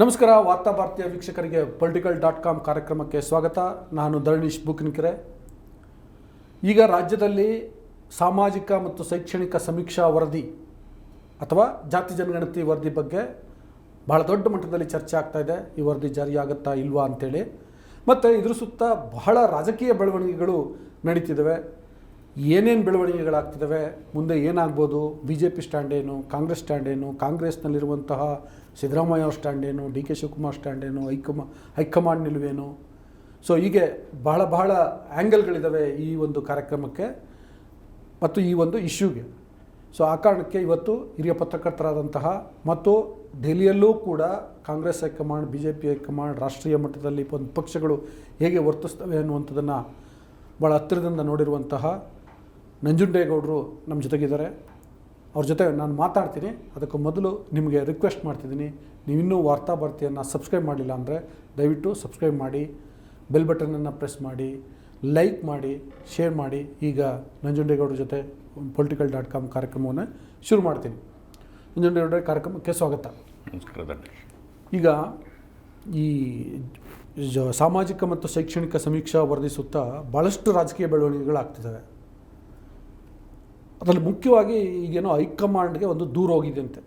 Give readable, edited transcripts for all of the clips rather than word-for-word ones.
ನಮಸ್ಕಾರ. ವಾರ್ತಾ ಭಾರತೀಯ ವೀಕ್ಷಕರಿಗೆ political.com ಕಾರ್ಯಕ್ರಮಕ್ಕೆ ಸ್ವಾಗತ. ನಾನು ಧರಣೀಶ್ ಬುಕ್ನಿಕೆರೆ. ಈಗ ರಾಜ್ಯದಲ್ಲಿ ಸಾಮಾಜಿಕ ಮತ್ತು ಶೈಕ್ಷಣಿಕ ಸಮೀಕ್ಷಾ ವರದಿ ಅಥವಾ ಜಾತಿ ಜನಗಣತಿ ವರದಿ ಬಗ್ಗೆ ಬಹಳ ದೊಡ್ಡ ಮಟ್ಟದಲ್ಲಿ ಚರ್ಚೆ ಆಗ್ತಾ ಇದೆ. ಈ ವರದಿ ಜಾರಿಯಾಗುತ್ತಾ ಇಲ್ವಾ ಅಂತೇಳಿ. ಮತ್ತು ಇದ್ರ ಸುತ್ತ ಬಹಳ ರಾಜಕೀಯ ಬೆಳವಣಿಗೆಗಳು ನಡೀತಿದ್ದಾವೆ. ಏನೇನು ಬೆಳವಣಿಗೆಗಳಾಗ್ತಿದ್ದಾವೆ, ಮುಂದೆ ಏನಾಗ್ಬೋದು, BJP ಸ್ಟ್ಯಾಂಡ್ ಏನು, ಕಾಂಗ್ರೆಸ್ ಸ್ಟ್ಯಾಂಡ್ ಏನು, ಕಾಂಗ್ರೆಸ್ನಲ್ಲಿರುವಂತಹ ಸಿದ್ದರಾಮಯ್ಯ ಅವ್ರ ಸ್ಟ್ಯಾಂಡ್ ಏನು, DK ಶಿವಕುಮಾರ್ ಸ್ಟ್ಯಾಂಡ್ ಏನು, ಹೈಕಮಾಂಡ್ ನಿಲುವೇನು. ಸೊ ಹೀಗೆ ಬಹಳ ಆ್ಯಂಗಲ್ಗಳಿದ್ದಾವೆ ಈ ಒಂದು ಕಾರ್ಯಕ್ರಮಕ್ಕೆ ಮತ್ತು ಈ ಒಂದು ಇಶ್ಯೂಗೆ. ಸೊ ಆ ಕಾರಣಕ್ಕೆ ಇವತ್ತು ಹಿರಿಯ ಪತ್ರಕರ್ತರಾದಂತಹ ಮತ್ತು ದೆಹಲಿಯಲ್ಲೂ ಕೂಡ ಕಾಂಗ್ರೆಸ್ ಹೈಕಮಾಂಡ್, BJP ಹೈಕಮಾಂಡ್, ರಾಷ್ಟ್ರೀಯ ಮಟ್ಟದಲ್ಲಿ ಒಂದು ಪಕ್ಷಗಳು ಹೇಗೆ ವರ್ತಿಸ್ತವೆ ಅನ್ನುವಂಥದ್ದನ್ನು ಭಾಳ ಹತ್ತಿರದಿಂದ ನೋಡಿರುವಂತಹ ನಂಜುಂಡೇಗೌಡರು ನಮ್ಮ ಜೊತೆಗಿದ್ದಾರೆ. ಅವ್ರ ಜೊತೆ ನಾನು ಮಾತಾಡ್ತೀನಿ. ಅದಕ್ಕೂ ಮೊದಲು ನಿಮಗೆ ರಿಕ್ವೆಸ್ಟ್ ಮಾಡ್ತಿದ್ದೀನಿ, ನೀವಿನ್ನೂ ವಾರ್ತಾ ಭಾರತಿಯನ್ನು ಸಬ್ಸ್ಕ್ರೈಬ್ ಮಾಡಲಿಲ್ಲ ಅಂದರೆ ದಯವಿಟ್ಟು ಸಬ್ಸ್ಕ್ರೈಬ್ ಮಾಡಿ, ಬೆಲ್ ಬಟನನ್ನು ಪ್ರೆಸ್ ಮಾಡಿ, ಲೈಕ್ ಮಾಡಿ, ಶೇರ್ ಮಾಡಿ. ಈಗ ನಂಜುಂಡೇಗೌಡರ ಜೊತೆ political.com ಕಾರ್ಯಕ್ರಮವನ್ನು ಶುರು ಮಾಡ್ತೀನಿ. ನಂಜುಂಡೇಗೌಡರ ಕಾರ್ಯಕ್ರಮಕ್ಕೆ ಸ್ವಾಗತ. ನಮಸ್ಕಾರ. ಈಗ ಈ ಸಾಮಾಜಿಕ ಮತ್ತು ಶೈಕ್ಷಣಿಕ ಸಮೀಕ್ಷಾ ವರದಿ ಸುತ್ತ ಭಾಳಷ್ಟು ರಾಜಕೀಯ ಬೆಳವಣಿಗೆಗಳಾಗ್ತಿದ್ದಾವೆ. ಅದರಲ್ಲಿ ಮುಖ್ಯವಾಗಿ ಈಗೇನೋ ಹೈಕಮಾಂಡ್ಗೆ ಒಂದು ದೂರು ಹೋಗಿದೆ ಅಂತೆ.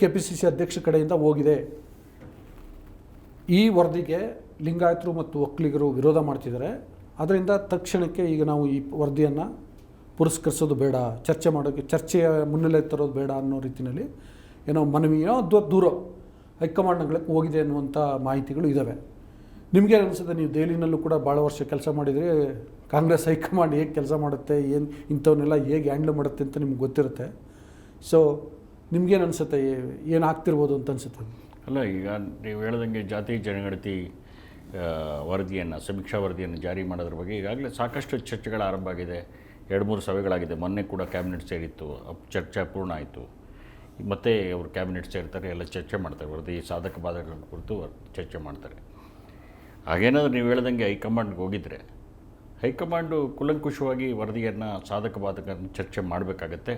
KPCC ಅಧ್ಯಕ್ಷ ಕಡೆಯಿಂದ ಹೋಗಿದೆ. ಈ ವರದಿಗೆ ಲಿಂಗಾಯತರು ಮತ್ತು ಒಕ್ಕಲಿಗರು ವಿರೋಧ ಮಾಡ್ತಿದ್ದಾರೆ. ಅದರಿಂದ ತಕ್ಷಣಕ್ಕೆ ಈಗ ನಾವು ಈ ವರದಿಯನ್ನು ಪುರಸ್ಕರಿಸೋದು ಬೇಡ, ಚರ್ಚೆಯ ಮುನ್ನೆಲೆ ತರೋದು ಬೇಡ ಅನ್ನೋ ರೀತಿಯಲ್ಲಿ ಏನೋ ಮನವಿಯೋ ದೂರ ಹೈಕಮಾಂಡ್ಗಳಿಗೆ ಹೋಗಿದೆ ಅನ್ನುವಂಥ ಮಾಹಿತಿಗಳು ಇದ್ದಾವೆ. ನಿಮಗೆ ಅನಿಸುತ್ತೆ, ನೀವು ದೆಹಲಿನಲ್ಲೂ ಕೂಡ ಭಾಳ ವರ್ಷ ಕೆಲಸ ಮಾಡಿದರೆ ಕಾಂಗ್ರೆಸ್ ಹೈಕಮಾಂಡ್ ಹೇಗೆ ಕೆಲಸ ಮಾಡುತ್ತೆ, ಏನು ಇಂಥವನ್ನೆಲ್ಲ ಹೇಗೆ ಹ್ಯಾಂಡ್ಲ್ ಮಾಡುತ್ತೆ ಅಂತ ನಿಮ್ಗೆ ಗೊತ್ತಿರುತ್ತೆ. ಸೊ ನಿಮ್ಗೇನು ಅನಿಸುತ್ತೆ, ಏನು ಆಗ್ತಿರ್ಬೋದು ಅಂತ ಅನಿಸುತ್ತೆ? ಅಲ್ಲ, ಈಗ ನೀವು ಹೇಳ್ದಂಗೆ ಜಾತಿ ಜನಗಣತಿ ವರದಿಯನ್ನು, ಸಮೀಕ್ಷಾ ವರದಿಯನ್ನು ಜಾರಿ ಮಾಡೋದ್ರ ಬಗ್ಗೆ ಈಗಾಗಲೇ ಸಾಕಷ್ಟು ಚರ್ಚೆಗಳ ಆರಂಭ ಆಗಿದೆ. 2-3 ಸಭೆಗಳಾಗಿದೆ. ಮೊನ್ನೆ ಕೂಡ ಕ್ಯಾಬಿನೆಟ್ ಸೇರಿತ್ತು, ಚರ್ಚೆ ಪೂರ್ಣ ಆಯಿತು. ಮತ್ತೆ ಅವರು ಕ್ಯಾಬಿನೆಟ್ ಸೇರ್ತಾರೆ, ಎಲ್ಲ ಚರ್ಚೆ ಮಾಡ್ತಾರೆ, ವರದಿ ಸಾಧಕ ಬಾಧಕಗಳ ಕುರಿತು ಚರ್ಚೆ ಮಾಡ್ತಾರೆ. ಹಾಗೇನಾದರೂ ನೀವು ಹೇಳ್ದಂಗೆ ಹೈಕಮಾಂಡ್ಗೆ ಹೋಗಿದ್ದರೆ ಹೈಕಮಾಂಡು ಕೂಲಂಕುಷವಾಗಿ ವರದಿಯನ್ನು, ಸಾಧಕ ಬಾಧಕವನ್ನು ಚರ್ಚೆ ಮಾಡಬೇಕಾಗತ್ತೆ,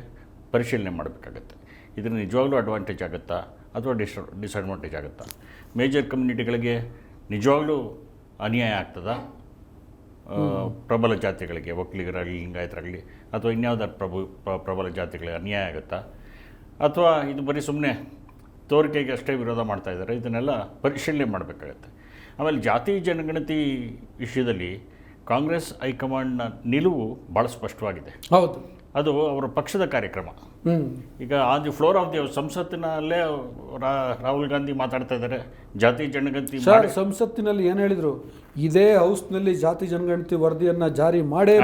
ಪರಿಶೀಲನೆ ಮಾಡಬೇಕಾಗತ್ತೆ. ಇದನ್ನು ನಿಜವಾಗ್ಲೂ ಅಡ್ವಾಂಟೇಜ್ ಆಗುತ್ತಾ ಅಥವಾ ಡಿಸ್ಅಡ್ವಾಂಟೇಜ್ ಆಗುತ್ತಾ? ಮೇಜರ್ ಕಮ್ಯುನಿಟಿಗಳಿಗೆ ನಿಜವಾಗ್ಲೂ ಅನ್ಯಾಯ ಆಗ್ತದಾ? ಪ್ರಬಲ ಜಾತಿಗಳಿಗೆ, ಒಕ್ಕಲಿಗರಾಗಲಿ, ಲಿಂಗಾಯತರಾಗಲಿ ಅಥವಾ ಇನ್ಯಾವುದಾದ್ರು ಪ್ರಬಲ ಜಾತಿಗಳಿಗೆ ಅನ್ಯಾಯ ಆಗುತ್ತಾ? ಅಥವಾ ಇದು ಬರೀ ಸುಮ್ಮನೆ ತೋರಿಕೆಗೆ ಅಷ್ಟೇ ವಿರೋಧ ಮಾಡ್ತಾಯಿದ್ದಾರೆ? ಇದನ್ನೆಲ್ಲ ಪರಿಶೀಲನೆ ಮಾಡಬೇಕಾಗತ್ತೆ. ಆಮೇಲೆ ಜಾತಿ ಜನಗಣತಿ ವಿಷಯದಲ್ಲಿ ಕಾಂಗ್ರೆಸ್ ಹೈಕಮಾಂಡ್ನ ನಿಲುವು ಭಾಳ ಸ್ಪಷ್ಟವಾಗಿದೆ. ಹೌದು, ಅದು ಅವರ ಪಕ್ಷದ ಕಾರ್ಯಕ್ರಮ. ಈಗ on the floor of the ಸಂಸತ್ತಿನಲ್ಲೇ ರಾಹುಲ್ ಗಾಂಧಿ ಮಾತಾಡ್ತಾ ಇದ್ದಾರೆ, ಜಾತಿ ಜನಗಣತಿ ಸಂಸತ್ತಿನಲ್ಲಿ ಏನು ಹೇಳಿದರು, ಇದೇ ಹೌಸ್ನಲ್ಲಿ ಜಾತಿ ಜನಗಣತಿ ವರದಿಯನ್ನು ಜಾರಿ ಮಾಡೇ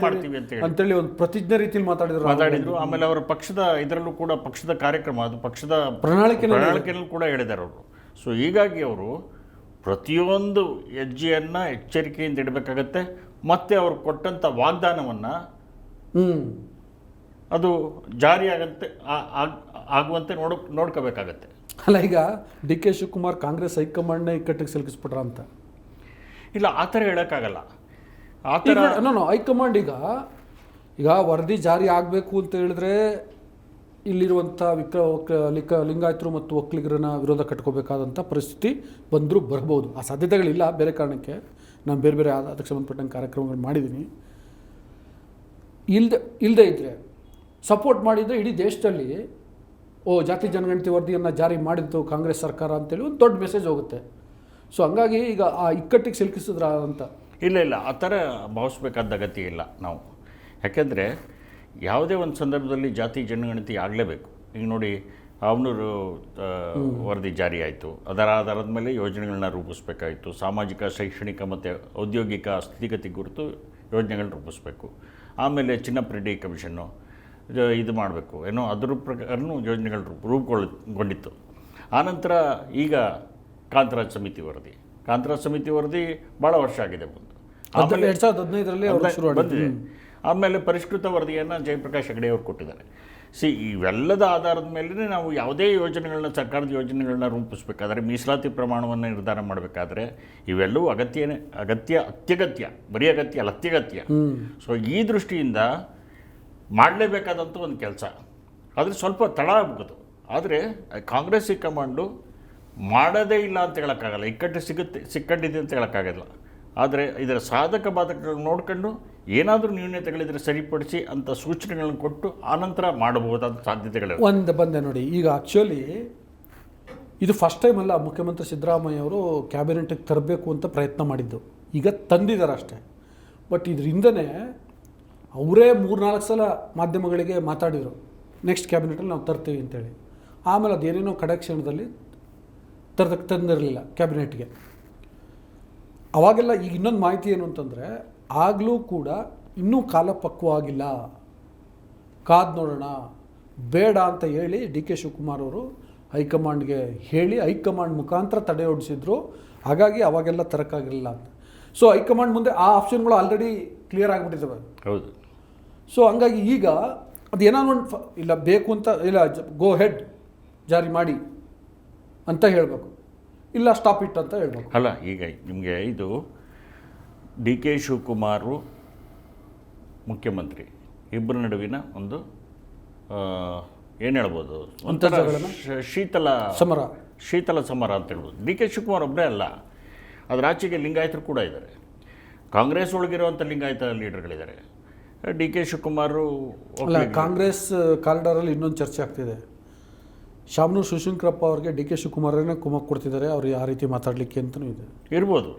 ಮಾಡ್ತೀವಿ ಅಂತೇಳಿ ಒಂದು ಪ್ರತಿಜ್ಞೆ ರೀತಿಯಲ್ಲಿ ಮಾತಾಡಿದ್ರು. ಆಮೇಲೆ ಅವರ ಪಕ್ಷದ ಇದರಲ್ಲೂ ಕೂಡ ಪಕ್ಷದ ಕಾರ್ಯಕ್ರಮ, ಅದು ಪಕ್ಷದ ಪ್ರಣಾಳಿಕೆಯಲ್ಲೂ ಕೂಡ ಹೇಳಿದ್ದಾರೆ ಅವರು. ಸೊ ಹೀಗಾಗಿ ಅವರು ಪ್ರತಿಯೊಂದು ಹೆಜ್ಜೆಯನ್ನು ಎಚ್ಚರಿಕೆಯಿಂದ ಇಡಬೇಕಾಗತ್ತೆ. ಮತ್ತು ಅವರು ಕೊಟ್ಟಂಥ ವಾಗ್ದಾನವನ್ನು ಅದು ಜಾರಿ ಆಗುವಂತೆ ನೋಡ್ಕೋಬೇಕಾಗತ್ತೆ. ಅಲ್ಲ, ಈಗ DK ಶಿವಕುಮಾರ್ ಕಾಂಗ್ರೆಸ್ ಹೈಕಮಾಂಡ್ನ ಇಕ್ಕಟ್ಟಿಗೆ ಸಿಲುಕಿಸ್ಬಿಟ್ರ ಅಂತ? ಇಲ್ಲ, ಆ ಥರ ಹೇಳೋಕ್ಕಾಗಲ್ಲ. ಆ ಥರ ಹೈಕಮಾಂಡ್ ಈಗ ವರದಿ ಜಾರಿ ಆಗಬೇಕು ಅಂತ ಹೇಳಿದ್ರೆ ಇಲ್ಲಿರುವಂಥ ಲಿಂಗಾಯತರು ಮತ್ತು ಒಕ್ಕಲಿಗರನ್ನ ವಿರೋಧ ಕಟ್ಕೋಬೇಕಾದಂಥ ಪರಿಸ್ಥಿತಿ ಬರ್ಬೋದು. ಆ ಸಾಧ್ಯತೆಗಳಿಲ್ಲ, ಬೇರೆ ಕಾರಣಕ್ಕೆ ನಾನು ಬೇರೆ ಅದಕ್ಕೆ ಸಂಬಂಧಪಟ್ಟಂಗೆ ಕಾರ್ಯಕ್ರಮಗಳು ಮಾಡಿದ್ದೀನಿ. ಇಲ್ಲದೆ ಇದ್ದರೆ ಸಪೋರ್ಟ್ ಮಾಡಿದರೆ ಇಡೀ ದೇಶದಲ್ಲಿ ಜಾತಿ ಜನಗಣತಿ ವರದಿಯನ್ನು ಜಾರಿ ಮಾಡಿದ್ದು ಕಾಂಗ್ರೆಸ್ ಸರ್ಕಾರ ಅಂತೇಳಿ ಒಂದು ದೊಡ್ಡ ಮೆಸೇಜ್ ಹೋಗುತ್ತೆ. ಸೊ ಹಂಗಾಗಿ ಈಗ ಆ ಇಕ್ಕಟ್ಟಿಗೆ ಸಿಲುಕಿಸಿದ್ರ ಅಂತ? ಇಲ್ಲ, ಆ ಥರ ಭಾವಿಸ್ಬೇಕಾದ ಅಗತ್ಯ ಇಲ್ಲ ನಾವು. ಯಾಕೆಂದರೆ ಯಾವುದೇ ಒಂದು ಸಂದರ್ಭದಲ್ಲಿ ಜಾತಿ ಜನಗಣತಿ ಆಗಲೇಬೇಕು. ಈಗ ನೋಡಿ, ಅವನೂರು ವರದಿ ಜಾರಿ ಆಯಿತು, ಅದರ ಆಧಾರದ ಮೇಲೆ ಯೋಜನೆಗಳನ್ನ ರೂಪಿಸಬೇಕಾಯಿತು. ಸಾಮಾಜಿಕ, ಶೈಕ್ಷಣಿಕ ಮತ್ತು ಔದ್ಯೋಗಿಕ ಸ್ಥಿತಿಗತಿ ಕುರಿತು ಯೋಜನೆಗಳನ್ನ ರೂಪಿಸಬೇಕು. ಆಮೇಲೆ ಚಿನ್ನಪ್ರೆಡ್ಡಿ ಕಮಿಷನ್ನು ಇದು ಮಾಡಬೇಕು, ಏನೋ ಅದ್ರ ಪ್ರಕಾರನೂ ಯೋಜನೆಗಳು ರೂಪುಗೊಂಡಿತ್ತು. ಆನಂತರ ಈಗ ಕಾಂತರಾಜ್ ಸಮಿತಿ ವರದಿ ಭಾಳ ವರ್ಷ ಆಗಿದೆ ಬಂದು. ಆಮೇಲೆ 2015 ಬಂದಿದೆ. ಆಮೇಲೆ ಪರಿಷ್ಕೃತ ವರದಿಯನ್ನು ಜಯಪ್ರಕಾಶ್ ಹೆಗಡೆ ಅವರು ಕೊಟ್ಟಿದ್ದಾರೆ. ಇವೆಲ್ಲದ ಆಧಾರದ ಮೇಲೆ ನಾವು ಯಾವುದೇ ಯೋಜನೆಗಳನ್ನ, ಸರ್ಕಾರದ ಯೋಜನೆಗಳನ್ನ ರೂಪಿಸಬೇಕಾದ್ರೆ, ಮೀಸಲಾತಿ ಪ್ರಮಾಣವನ್ನು ನಿರ್ಧಾರ ಮಾಡಬೇಕಾದ್ರೆ ಇವೆಲ್ಲವೂ ಅತ್ಯಗತ್ಯ, ಬರೀ ಅಗತ್ಯ ಅಲ್ಲ, ಅತ್ಯಗತ್ಯ. ಸೊ ಈ ದೃಷ್ಟಿಯಿಂದ ಮಾಡಲೇಬೇಕಾದಂಥ ಒಂದು ಕೆಲಸ. ಆದರೆ ಸ್ವಲ್ಪ ತಡ ಆಗ್ಬೋದು. ಆದರೆ ಕಾಂಗ್ರೆಸ್ ಹೈಕಮಾಂಡು ಮಾಡೋದೇ ಇಲ್ಲ ಅಂತ ಹೇಳೋಕ್ಕಾಗಲ್ಲ, ಇಕ್ಕಟ್ಟು ಸಿಕ್ಕಟ್ಟಿದೆ ಅಂತ ಹೇಳೋಕ್ಕಾಗಲ್ಲ. ಆದರೆ ಇದರ ಸಾಧಕ ಬಾಧಕಗಳನ್ನು ನೋಡ್ಕೊಂಡು ಏನಾದರೂ ನ್ಯೂನತೆಗಳಿದ್ರೆ ಸರಿಪಡಿಸಿ ಅಂತ ಸೂಚನೆಗಳನ್ನು ಕೊಟ್ಟು ಆನಂತರ ಮಾಡಬಹುದಾದ ಸಾಧ್ಯತೆಗಳು ಒಂದು ಬಂದೆ ನೋಡಿ. ಈಗ ಆ್ಯಕ್ಚುಲಿ ಇದು ಫಸ್ಟ್ ಟೈಮ್ ಅಲ್ಲ ಮುಖ್ಯಮಂತ್ರಿ ಸಿದ್ದರಾಮಯ್ಯ ಅವರು ಕ್ಯಾಬಿನೆಟ್ಗೆ ತರಬೇಕು ಅಂತ ಪ್ರಯತ್ನ ಮಾಡಿದ್ದು, ಈಗ ತಂದಿದ್ದಾರೆ ಅಷ್ಟೇ. ಬಟ್ ಇದರಿಂದನೇ ಅವರೇ 3-4 ಸಲ ಮಾಧ್ಯಮಗಳಿಗೆ ಮಾತಾಡಿದರು ನೆಕ್ಸ್ಟ್ ಕ್ಯಾಬಿನೆಟಲ್ಲಿ ನಾವು ತರ್ತೀವಿ ಅಂತೇಳಿ. ಆಮೇಲೆ ಅದೇನೇನೋ ಕಡೆ ಕ್ಷಣದಲ್ಲಿ ತಂದಿರಲಿಲ್ಲ ಕ್ಯಾಬಿನೆಟ್ಗೆ. ಅವಾಗೆಲ್ಲ ಈಗ ಇನ್ನೊಂದು ಮಾಹಿತಿ ಏನು ಅಂತಂದರೆ, ಆಗಲೂ ಕೂಡ ಇನ್ನೂ ಕಾಲ ಪಕ್ವವಾಗಿಲ್ಲ, ಕಾದು ನೋಡೋಣ, ಬೇಡ ಅಂತ ಹೇಳಿ ಡಿ ಕೆ ಶಿವಕುಮಾರ್ ಅವರು ಹೈಕಮಾಂಡ್ಗೆ ಹೇಳಿ ಹೈಕಮಾಂಡ್ ಮುಖಾಂತರ ತಡೆ ಹೊಡಿಸಿದ್ರು. ಹಾಗಾಗಿ ಅವಾಗೆಲ್ಲ ತರಕ್ಕಾಗಿರಲಿಲ್ಲ ಅಂತ. ಸೊ ಹೈಕಮಾಂಡ್ ಮುಂದೆ ಆ ಆಪ್ಷನ್ಗಳು ಆಲ್ರೆಡಿ ಕ್ಲಿಯರ್ ಆಗಿಬಿಟ್ಟಿದ್ದಾವೆ. ಹೌದು. ಸೊ ಹಂಗಾಗಿ ಈಗ ಅದು ಏನಾದ್ರು ಒಂದು ಇಲ್ಲ ಬೇಕು ಅಂತ ಇಲ್ಲ ಗೋ ಹೆಡ್ ಜಾರಿ ಮಾಡಿ ಅಂತ ಹೇಳಬೇಕು, ಇಲ್ಲ ಸ್ಟಾಪ್ ಇಟ್ ಅಂತ ಹೇಳಬೇಕು. ಅಲ್ಲ, ಈಗ ನಿಮಗೆ ಇದು ಡಿ ಕೆ ಶಿವಕುಮಾರು ಮುಖ್ಯಮಂತ್ರಿ ಇಬ್ಬರ ನಡುವಿನ ಒಂದು ಏನು ಹೇಳ್ಬೋದು, ಒಂಥರ ಶೀತಲ ಸಮರ ಅಂತ ಹೇಳ್ಬೋದು. ಡಿ ಕೆ ಶಿವಕುಮಾರ್ ಒಬ್ಬರೇ ಅಲ್ಲ, ಅದರ ಆಚೆಗೆ ಲಿಂಗಾಯತರು ಕೂಡ ಇದ್ದಾರೆ. ಕಾಂಗ್ರೆಸ್ ಒಳಗಿರುವಂಥ ಲಿಂಗಾಯತ ಲೀಡರ್ಗಳಿದ್ದಾರೆ. ಡಿ ಕೆ ಶಿವಕುಮಾರು ಅಲ್ಲ, ಕಾಂಗ್ರೆಸ್ ಕಾರಿಡಾರಲ್ಲಿ ಇನ್ನೊಂದು ಚರ್ಚೆ ಆಗ್ತಿದೆ. ಶಾಮನೂರು ಶಿವಶಂಕರಪ್ಪ ಅವ್ರಿಗೆ ಡಿ ಕೆ ಶಿವಕುಮಾರನೇ ಕುಮ್ಮಕ್ಕು ಕೊಡ್ತಿದ್ದಾರೆ, ಅವ್ರು ಆ ರೀತಿ ಮಾತಾಡಲಿಕ್ಕೆ ಅಂತಲೂ ಇದೆ. ಇರ್ಬೋದು.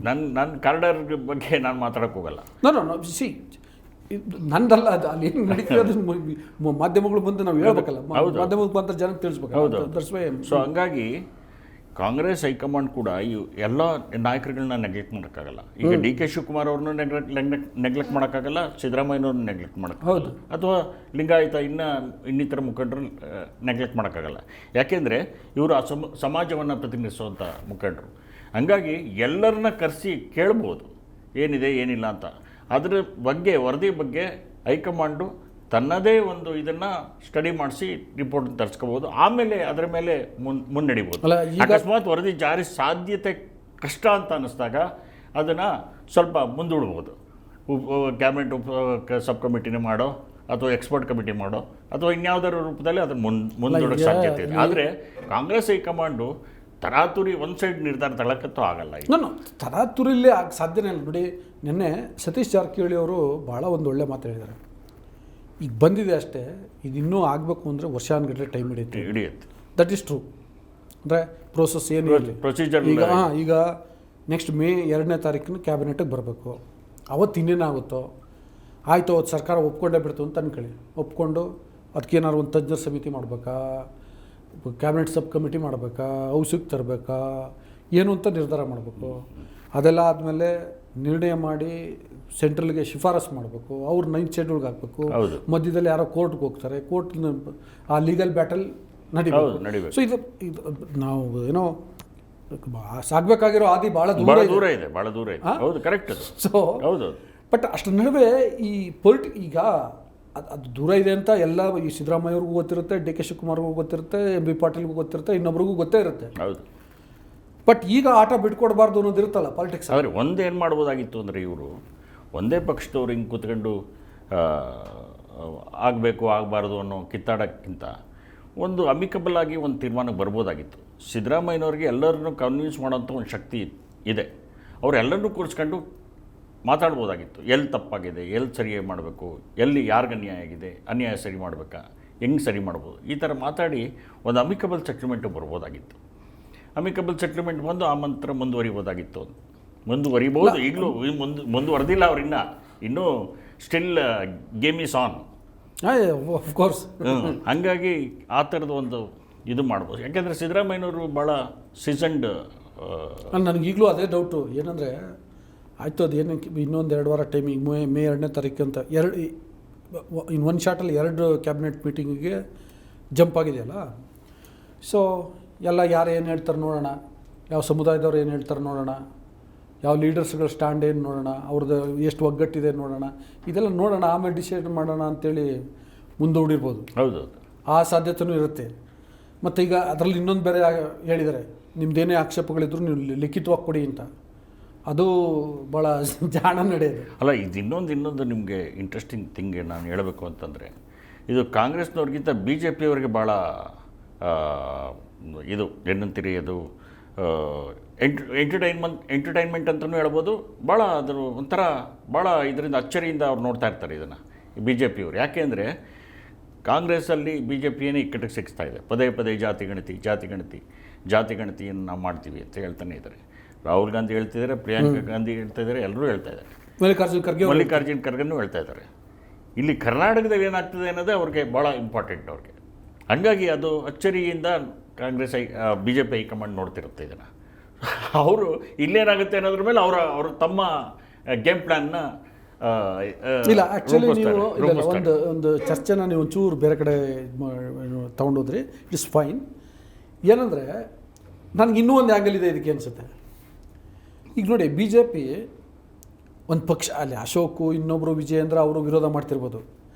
ನನ್ನ ಕಾರಿಡಾರ್ ಬಗ್ಗೆ ನಾನು ಮಾತಾಡೋಕ್ಕೆ ಹೋಗಲ್ಲ. ನಾನು ಸಿ ನಂದಲ್ಲ, ಅದು ಅಲ್ಲಿ ಏನು ನಡೀತಿದೆ ಅದು ಮಾಧ್ಯಮಗಳು ಬಂದು ನಾವು ಹೇಳ್ಬೇಕಲ್ಲ, ಮಾಧ್ಯಮದ ಮುಖಾಂತರ ಜನಕ್ಕೆ ತಿಳಿಸ್ಬೇಕು. ಸೊ ಹಂಗಾಗಿ ಕಾಂಗ್ರೆಸ್ ಹೈಕಮಾಂಡ್ ಕೂಡ ಎಲ್ಲ ನಾಯಕರುಗಳನ್ನ ನೆಗ್ಲೆಕ್ಟ್ ಮಾಡೋಕ್ಕಾಗಲ್ಲ. ಈಗ ಡಿ ಕೆ ಶಿವಕುಮಾರ್ ಅವ್ರನ್ನೂ ನೆಗ್ಲೆಕ್ಟ್ ಮಾಡೋಕ್ಕಾಗಲ್ಲ, ಸಿದ್ದರಾಮಯ್ಯನವ್ರನ್ನ ನೆಗ್ಲೆಕ್ಟ್ ಮಾಡೋಕ್ಕಾಗಲ್ಲ, ಅಥವಾ ಲಿಂಗಾಯತ ಇನ್ನಿತರ ಮುಖಂಡರು ನೆಗ್ಲೆಕ್ಟ್ ಮಾಡೋಕ್ಕಾಗಲ್ಲ. ಯಾಕೆಂದರೆ ಇವರು ಆ ಸಮಾಜವನ್ನು ಪ್ರತಿನಿಧಿಸುವಂಥ ಮುಖಂಡರು. ಹಂಗಾಗಿ ಎಲ್ಲರನ್ನ ಕರೆಸಿ ಕೇಳ್ಬೋದು ಏನಿದೆ ಏನಿಲ್ಲ ಅಂತ. ಅದರ ಬಗ್ಗೆ ವರದಿ ಬಗ್ಗೆ ಹೈಕಮಾಂಡು ತನ್ನದೇ ಒಂದು ಇದನ್ನು ಸ್ಟಡಿ ಮಾಡಿಸಿ ರಿಪೋರ್ಟ್ ತರಿಸ್ಕೋಬೋದು. ಆಮೇಲೆ ಅದರ ಮೇಲೆ ಮುನ್ನಡಿಬೋದು. ಅಕಸ್ಮಾತ್ ವರದಿ ಜಾರಿ ಸಾಧ್ಯತೆ ಕಷ್ಟ ಅಂತ ಅನ್ನಿಸ್ದಾಗ ಅದನ್ನು ಸ್ವಲ್ಪ ಮುಂದೂಡ್ಬೋದು. ಕ್ಯಾಬಿನೆಟ್ ಸಬ್ ಕಮಿಟಿನೇ ಮಾಡೋ, ಅಥವಾ ಎಕ್ಸ್ಪರ್ಟ್ ಕಮಿಟಿ ಮಾಡೋ, ಅಥವಾ ಇನ್ಯಾವುದಾದ್ರು ರೂಪದಲ್ಲಿ ಅದನ್ನು ಮುಂದೂಡೋಕ್ಕೆ ಸಾಧ್ಯತೆ ಇದೆ. ಆದರೆ ಕಾಂಗ್ರೆಸ್ ಹೈಕಮಾಂಡು ತರಾತುರಿ ಒಂದು ಸೈಡ್ ನಿರ್ಧಾರ ತಗೊಳ್ಳೋಕ್ಕಂತೂ ಆಗಲ್ಲ. ನಾನು ತರಾತುರಿಲ್ಲೇ ಸಾಧ್ಯನೇ ಇಲ್ಲ. ನೋಡಿ, ನಿನ್ನೆ ಸತೀಶ್ ಜಾರಕಿಹೊಳಿ ಅವರು ಭಾಳ ಒಂದು ಒಳ್ಳೆ ಮಾತು ಹೇಳಿದ್ದಾರೆ. ಈಗ ಬಂದಿದೆ ಅಷ್ಟೇ, ಇದು ಇನ್ನೂ ಆಗಬೇಕು ಅಂದರೆ ವರ್ಷಾನುಗಟ್ಟಲೆ ಟೈಮ್ ಹಿಡಿಯುತ್ತೆ. That is true. ಅಂದರೆ ಪ್ರೋಸೆಸ್ ಏನು ಪ್ರೊಸೀಜರ್. ಈಗ ನೆಕ್ಸ್ಟ್ ಮೇ 2ನೇ ತಾರೀಕಿನ ಕ್ಯಾಬಿನೆಟಿಗೆ ಬರಬೇಕು. ಅವತ್ತು ಇನ್ನೇನಾಗುತ್ತೋ ಆಯಿತು, ಅವತ್ತು ಸರ್ಕಾರ ಒಪ್ಕೊಂಡೇ ಬಿಡ್ತು ಅಂತ ಅನ್ಕೊಳ್ಳಿ. ಒಪ್ಕೊಂಡು ಅದಕ್ಕೇನಾದ್ರು ಒಂದು ತಜ್ಞರ ಸಮಿತಿ ಮಾಡಬೇಕಾ, ಕ್ಯಾಬಿನೆಟ್ ಸಬ್ ಕಮಿಟಿ ಮಾಡಬೇಕಾ, ಔಷಧಿಗೆ ತರಬೇಕಾ, ಏನು ಅಂತ ನಿರ್ಧಾರ ಮಾಡಬೇಕು. ಅದೆಲ್ಲ ಆದಮೇಲೆ ನಿರ್ಣಯ ಮಾಡಿ ಸೆಂಟ್ರಲ್ಗೆ ಶಿಫಾರಸು ಮಾಡಬೇಕು. ಅವ್ರು 9th ಶೆಡ್ಯೂಲ್ಗೆ ಹಾಕಬೇಕು. ಮಧ್ಯದಲ್ಲಿ ಯಾರೋ ಕೋರ್ಟ್ಗೆ ಹೋಗ್ತಾರೆ, ಕೋರ್ಟ್ ಆ ಲೀಗಲ್ ಬ್ಯಾಟಲ್ ನಡೀಬೇಕು. ಸೊ ಇದು ನಾವು ಏನೋ ಸಾಗಬೇಕಾಗಿರೋ ಆದಿ ಭಾಳ ದೂರ ಇದೆ. ಹೌದು, ಕರೆಕ್ಟ್. ಸೊ ಹೌದು. ಬಟ್ ಅಷ್ಟರ ನಡುವೆ ಈ ಈಗ ಅದು ದೂರ ಇದೆ ಅಂತ ಎಲ್ಲ ಈ ಸಿದ್ದರಾಮಯ್ಯವ್ರಿಗೂ ಗೊತ್ತಿರುತ್ತೆ, ಡಿ ಕೆ ಶಿವಕುಮಾರ್ಗೂ ಗೊತ್ತಿರುತ್ತೆ, ಎಂ ಬಿ ಪಾಟೀಲ್ಗೂ ಗೊತ್ತಿರುತ್ತೆ, ಇನ್ನೊಬ್ರಿಗೂ ಗೊತ್ತೇ ಇರುತ್ತೆ. ಹೌದು. ಬಟ್ ಈಗ ಆಟ ಬಿಟ್ಕೊಡ್ಬಾರ್ದು ಅನ್ನೋದು ಇರುತ್ತಲ್ಲ ಪಾಲಿಟಿಕ್ಸ್. ಆದರೆ ಒಂದೇನು ಮಾಡ್ಬೋದಾಗಿತ್ತು ಅಂದರೆ, ಇವರು ಒಂದೇ ಪಕ್ಷದವ್ರು ಹಿಂಗೆ ಕೂತ್ಕೊಂಡು ಆಗಬೇಕು ಆಗಬಾರ್ದು ಅನ್ನೋ ಕಿತ್ತಾಡೋಕ್ಕಿಂತ ಒಂದು ಅಮಿಕಬಲ್ ಆಗಿ ಒಂದು ತೀರ್ಮಾನಕ್ಕೆ ಬರ್ಬೋದಾಗಿತ್ತು. ಸಿದ್ದರಾಮಯ್ಯನವ್ರಿಗೆ ಎಲ್ಲರನ್ನೂ ಕನ್ವಿನ್ಸ್ ಮಾಡೋಂಥ ಒಂದು ಶಕ್ತಿ ಇದೆ. ಅವರೆಲ್ಲರನ್ನೂ ಕೂರಿಸ್ಕೊಂಡು ಮಾತಾಡ್ಬೋದಾಗಿತ್ತು. ಎಲ್ಲಿ ತಪ್ಪಾಗಿದೆ, ಎಲ್ಲಿ ಸರಿ ಮಾಡಬೇಕು, ಎಲ್ಲಿ ಯಾರಿಗೆ ಅನ್ಯಾಯ ಆಗಿದೆ, ಅನ್ಯಾಯ ಸರಿ ಮಾಡಬೇಕಾ, ಹೆಂಗೆ ಸರಿ ಮಾಡ್ಬೋದು, ಈ ಥರ ಮಾತಾಡಿ ಒಂದು ಅಮಿಕಬಲ್ ಸೆಟ್ಲ್ಮೆಂಟು ಬರ್ಬೋದಾಗಿತ್ತು. ಅಮಿಕಬಲ್ ಸೆಟ್ಲ್ಮೆಂಟ್ ಬಂದು ಆ ಮಂತ್ರ ಮುಂದುವರಿಬೋದು. ಈಗಲೂ ಮುಂದುವರೆದಿಲ್ಲ ಅವ್ರು, ಇನ್ನೂ still game is on. Of course. ಹಾಗಾಗಿ ಆ ಥರದ ಒಂದು ಇದು ಮಾಡ್ಬೋದು. ಯಾಕೆಂದರೆ ಸಿದ್ದರಾಮಯ್ಯನವರು ಭಾಳ ಸೀಸನ್ಡ್. ನನಗೀಗಲೂ ಅದೇ ಡೌಟು ಏನಂದರೆ, ಆಯಿತು ಅದು ಏನಕ್ಕೆ ಇನ್ನೊಂದು 2 ವಾರ ಟೈಮ್, ಈಗ ಮೇ 2ನೇ ತಾರೀಕು ಅಂತ ಇನ್ನು ಒಂದು ಶಾರ್ಟಲ್ಲಿ 2 ಕ್ಯಾಬಿನೆಟ್ ಮೀಟಿಂಗಿಗೆ ಜಂಪ್ ಆಗಿದೆಯಲ್ಲ. ಸೊ ಎಲ್ಲ ಯಾರು ಏನು ಹೇಳ್ತಾರೆ ನೋಡೋಣ, ಯಾವ ಸಮುದಾಯದವ್ರು ಏನು ಹೇಳ್ತಾರೆ ನೋಡೋಣ, ಯಾವ ಲೀಡರ್ಸ್ಗಳ ಸ್ಟ್ಯಾಂಡ್ ಏನು ನೋಡೋಣ, ಅವ್ರದ್ದು ಎಷ್ಟು ಒಗ್ಗಟ್ಟಿದೆ ನೋಡೋಣ, ಇದೆಲ್ಲ ನೋಡೋಣ, ಆಮೇಲೆ ಡಿಸೈಡ್ ಮಾಡೋಣ ಅಂಥೇಳಿ ಮುಂದೂಡಿರ್ಬೋದು. ಹೌದು, ಆ ಸಾಧ್ಯತೆಯೂ ಇರುತ್ತೆ. ಮತ್ತು ಈಗ ಅದರಲ್ಲಿ ಇನ್ನೊಂದು ಬೇರೆ ಹೇಳಿದ್ದಾರೆ, ನಿಮ್ಮದೇನೇ ಆಕ್ಷೇಪಗಳಿದ್ರು ನೀವು ಲಿಖಿತವಾಗಿ ಕೊಡಿ ಅಂತ. ಅದು ಭಾಳ ಜಾಣ ನಡೆಯೋದು ಅಲ್ಲ. ಇದು ಇನ್ನೊಂದು ನಿಮಗೆ ಇಂಟ್ರೆಸ್ಟಿಂಗ್ ಥಿಂಗ್ ನಾನು ಹೇಳಬೇಕು ಅಂತಂದರೆ, ಇದು ಕಾಂಗ್ರೆಸ್ನವ್ರಿಗಿಂತ BJP ಅವರಿಗೆ ಭಾಳ ಇದು ಏನಂತೀರಿ ಅದು ಎಂಟರ್ಟೈನ್ಮೆಂಟ್ ಅಂತಲೂ ಹೇಳ್ಬೋದು. ಭಾಳ ಅದ್ರ ಒಂಥರ ಭಾಳ ಇದರಿಂದ ಅಚ್ಚರಿಯಿಂದ ಅವ್ರು ನೋಡ್ತಾ ಇರ್ತಾರೆ ಇದನ್ನು ಬಿ ಜೆ ಪಿಯವರು. ಯಾಕೆ ಅಂದರೆ ಕಾಂಗ್ರೆಸ್ಸಲ್ಲಿ ಬಿ ಜೆ ಪಿಯೇ ಇಕ್ಕಟ್ಟಿಗೆ ಸಿಕ್ಸ್ತಾ ಇದೆ. ಪದೇ ಪದೇ ಜಾತಿ ಗಣತಿಯನ್ನು ನಾವು ಮಾಡ್ತೀವಿ ಅಂತ ಹೇಳ್ತಾನೆ ಇದ್ದಾರೆ. ರಾಹುಲ್ ಗಾಂಧಿ ಹೇಳ್ತಿದ್ದಾರೆ, ಪ್ರಿಯಾಂಕಾ ಗಾಂಧಿ ಹೇಳ್ತಾ ಇದ್ದಾರೆ, ಎಲ್ಲರೂ ಹೇಳ್ತಾ ಇದ್ದಾರೆ, ಮಲ್ಲಿಕಾರ್ಜುನ್ ಖರ್ಗೆನೂ ಹೇಳ್ತಾ ಇದ್ದಾರೆ. ಇಲ್ಲಿ ಕರ್ನಾಟಕದಲ್ಲಿ ಏನಾಗ್ತದೆ ಅನ್ನೋದೇ ಅವ್ರಿಗೆ ಭಾಳ ಇಂಪಾರ್ಟೆಂಟ್ ಅವ್ರಿಗೆ. ಹಂಗಾಗಿ ಅದು ಅಚ್ಚರಿಯಿಂದ Congress B J P high command ನೋಡ್ತಿರುತ್ತೆ ಇದನ್ನು. ಅವರು ಇಲ್ಲೇನಾಗುತ್ತೆ ಅನ್ನೋದ್ರ ಮೇಲೆ ಅವರು ತಮ್ಮ ಗೇಮ್ ಪ್ಲ್ಯಾನ್ನ ಇಲ್ಲ. ಆ್ಯಕ್ಚುಲಿ ನೀವು ಒಂದು ಚರ್ಚೆನ ನೀವು ಒಂಚೂರು ಬೇರೆ ಕಡೆ ತೊಗೊಂಡೋದ್ರಿ, ಇಟ್ಸ್ ಫೈನ್. ಏನಂದರೆ ನನಗೆ ಇನ್ನೂ ಒಂದು ಆ್ಯಂಗಲ್ ಇದೆ ಇದಕ್ಕೆ ಅನಿಸುತ್ತೆ. ಈಗ ನೋಡಿ, ಬಿ ಜೆ ಪಿ ಒಂದು ಪಕ್ಷ, ಅಲ್ಲಿ ಅಶೋಕು ಇನ್ನೊಬ್ಬರು ವಿಜಯೇಂದ್ರ ಅವರು ವಿರೋಧ ಮಾಡ್ತಿರ್ಬೋದು,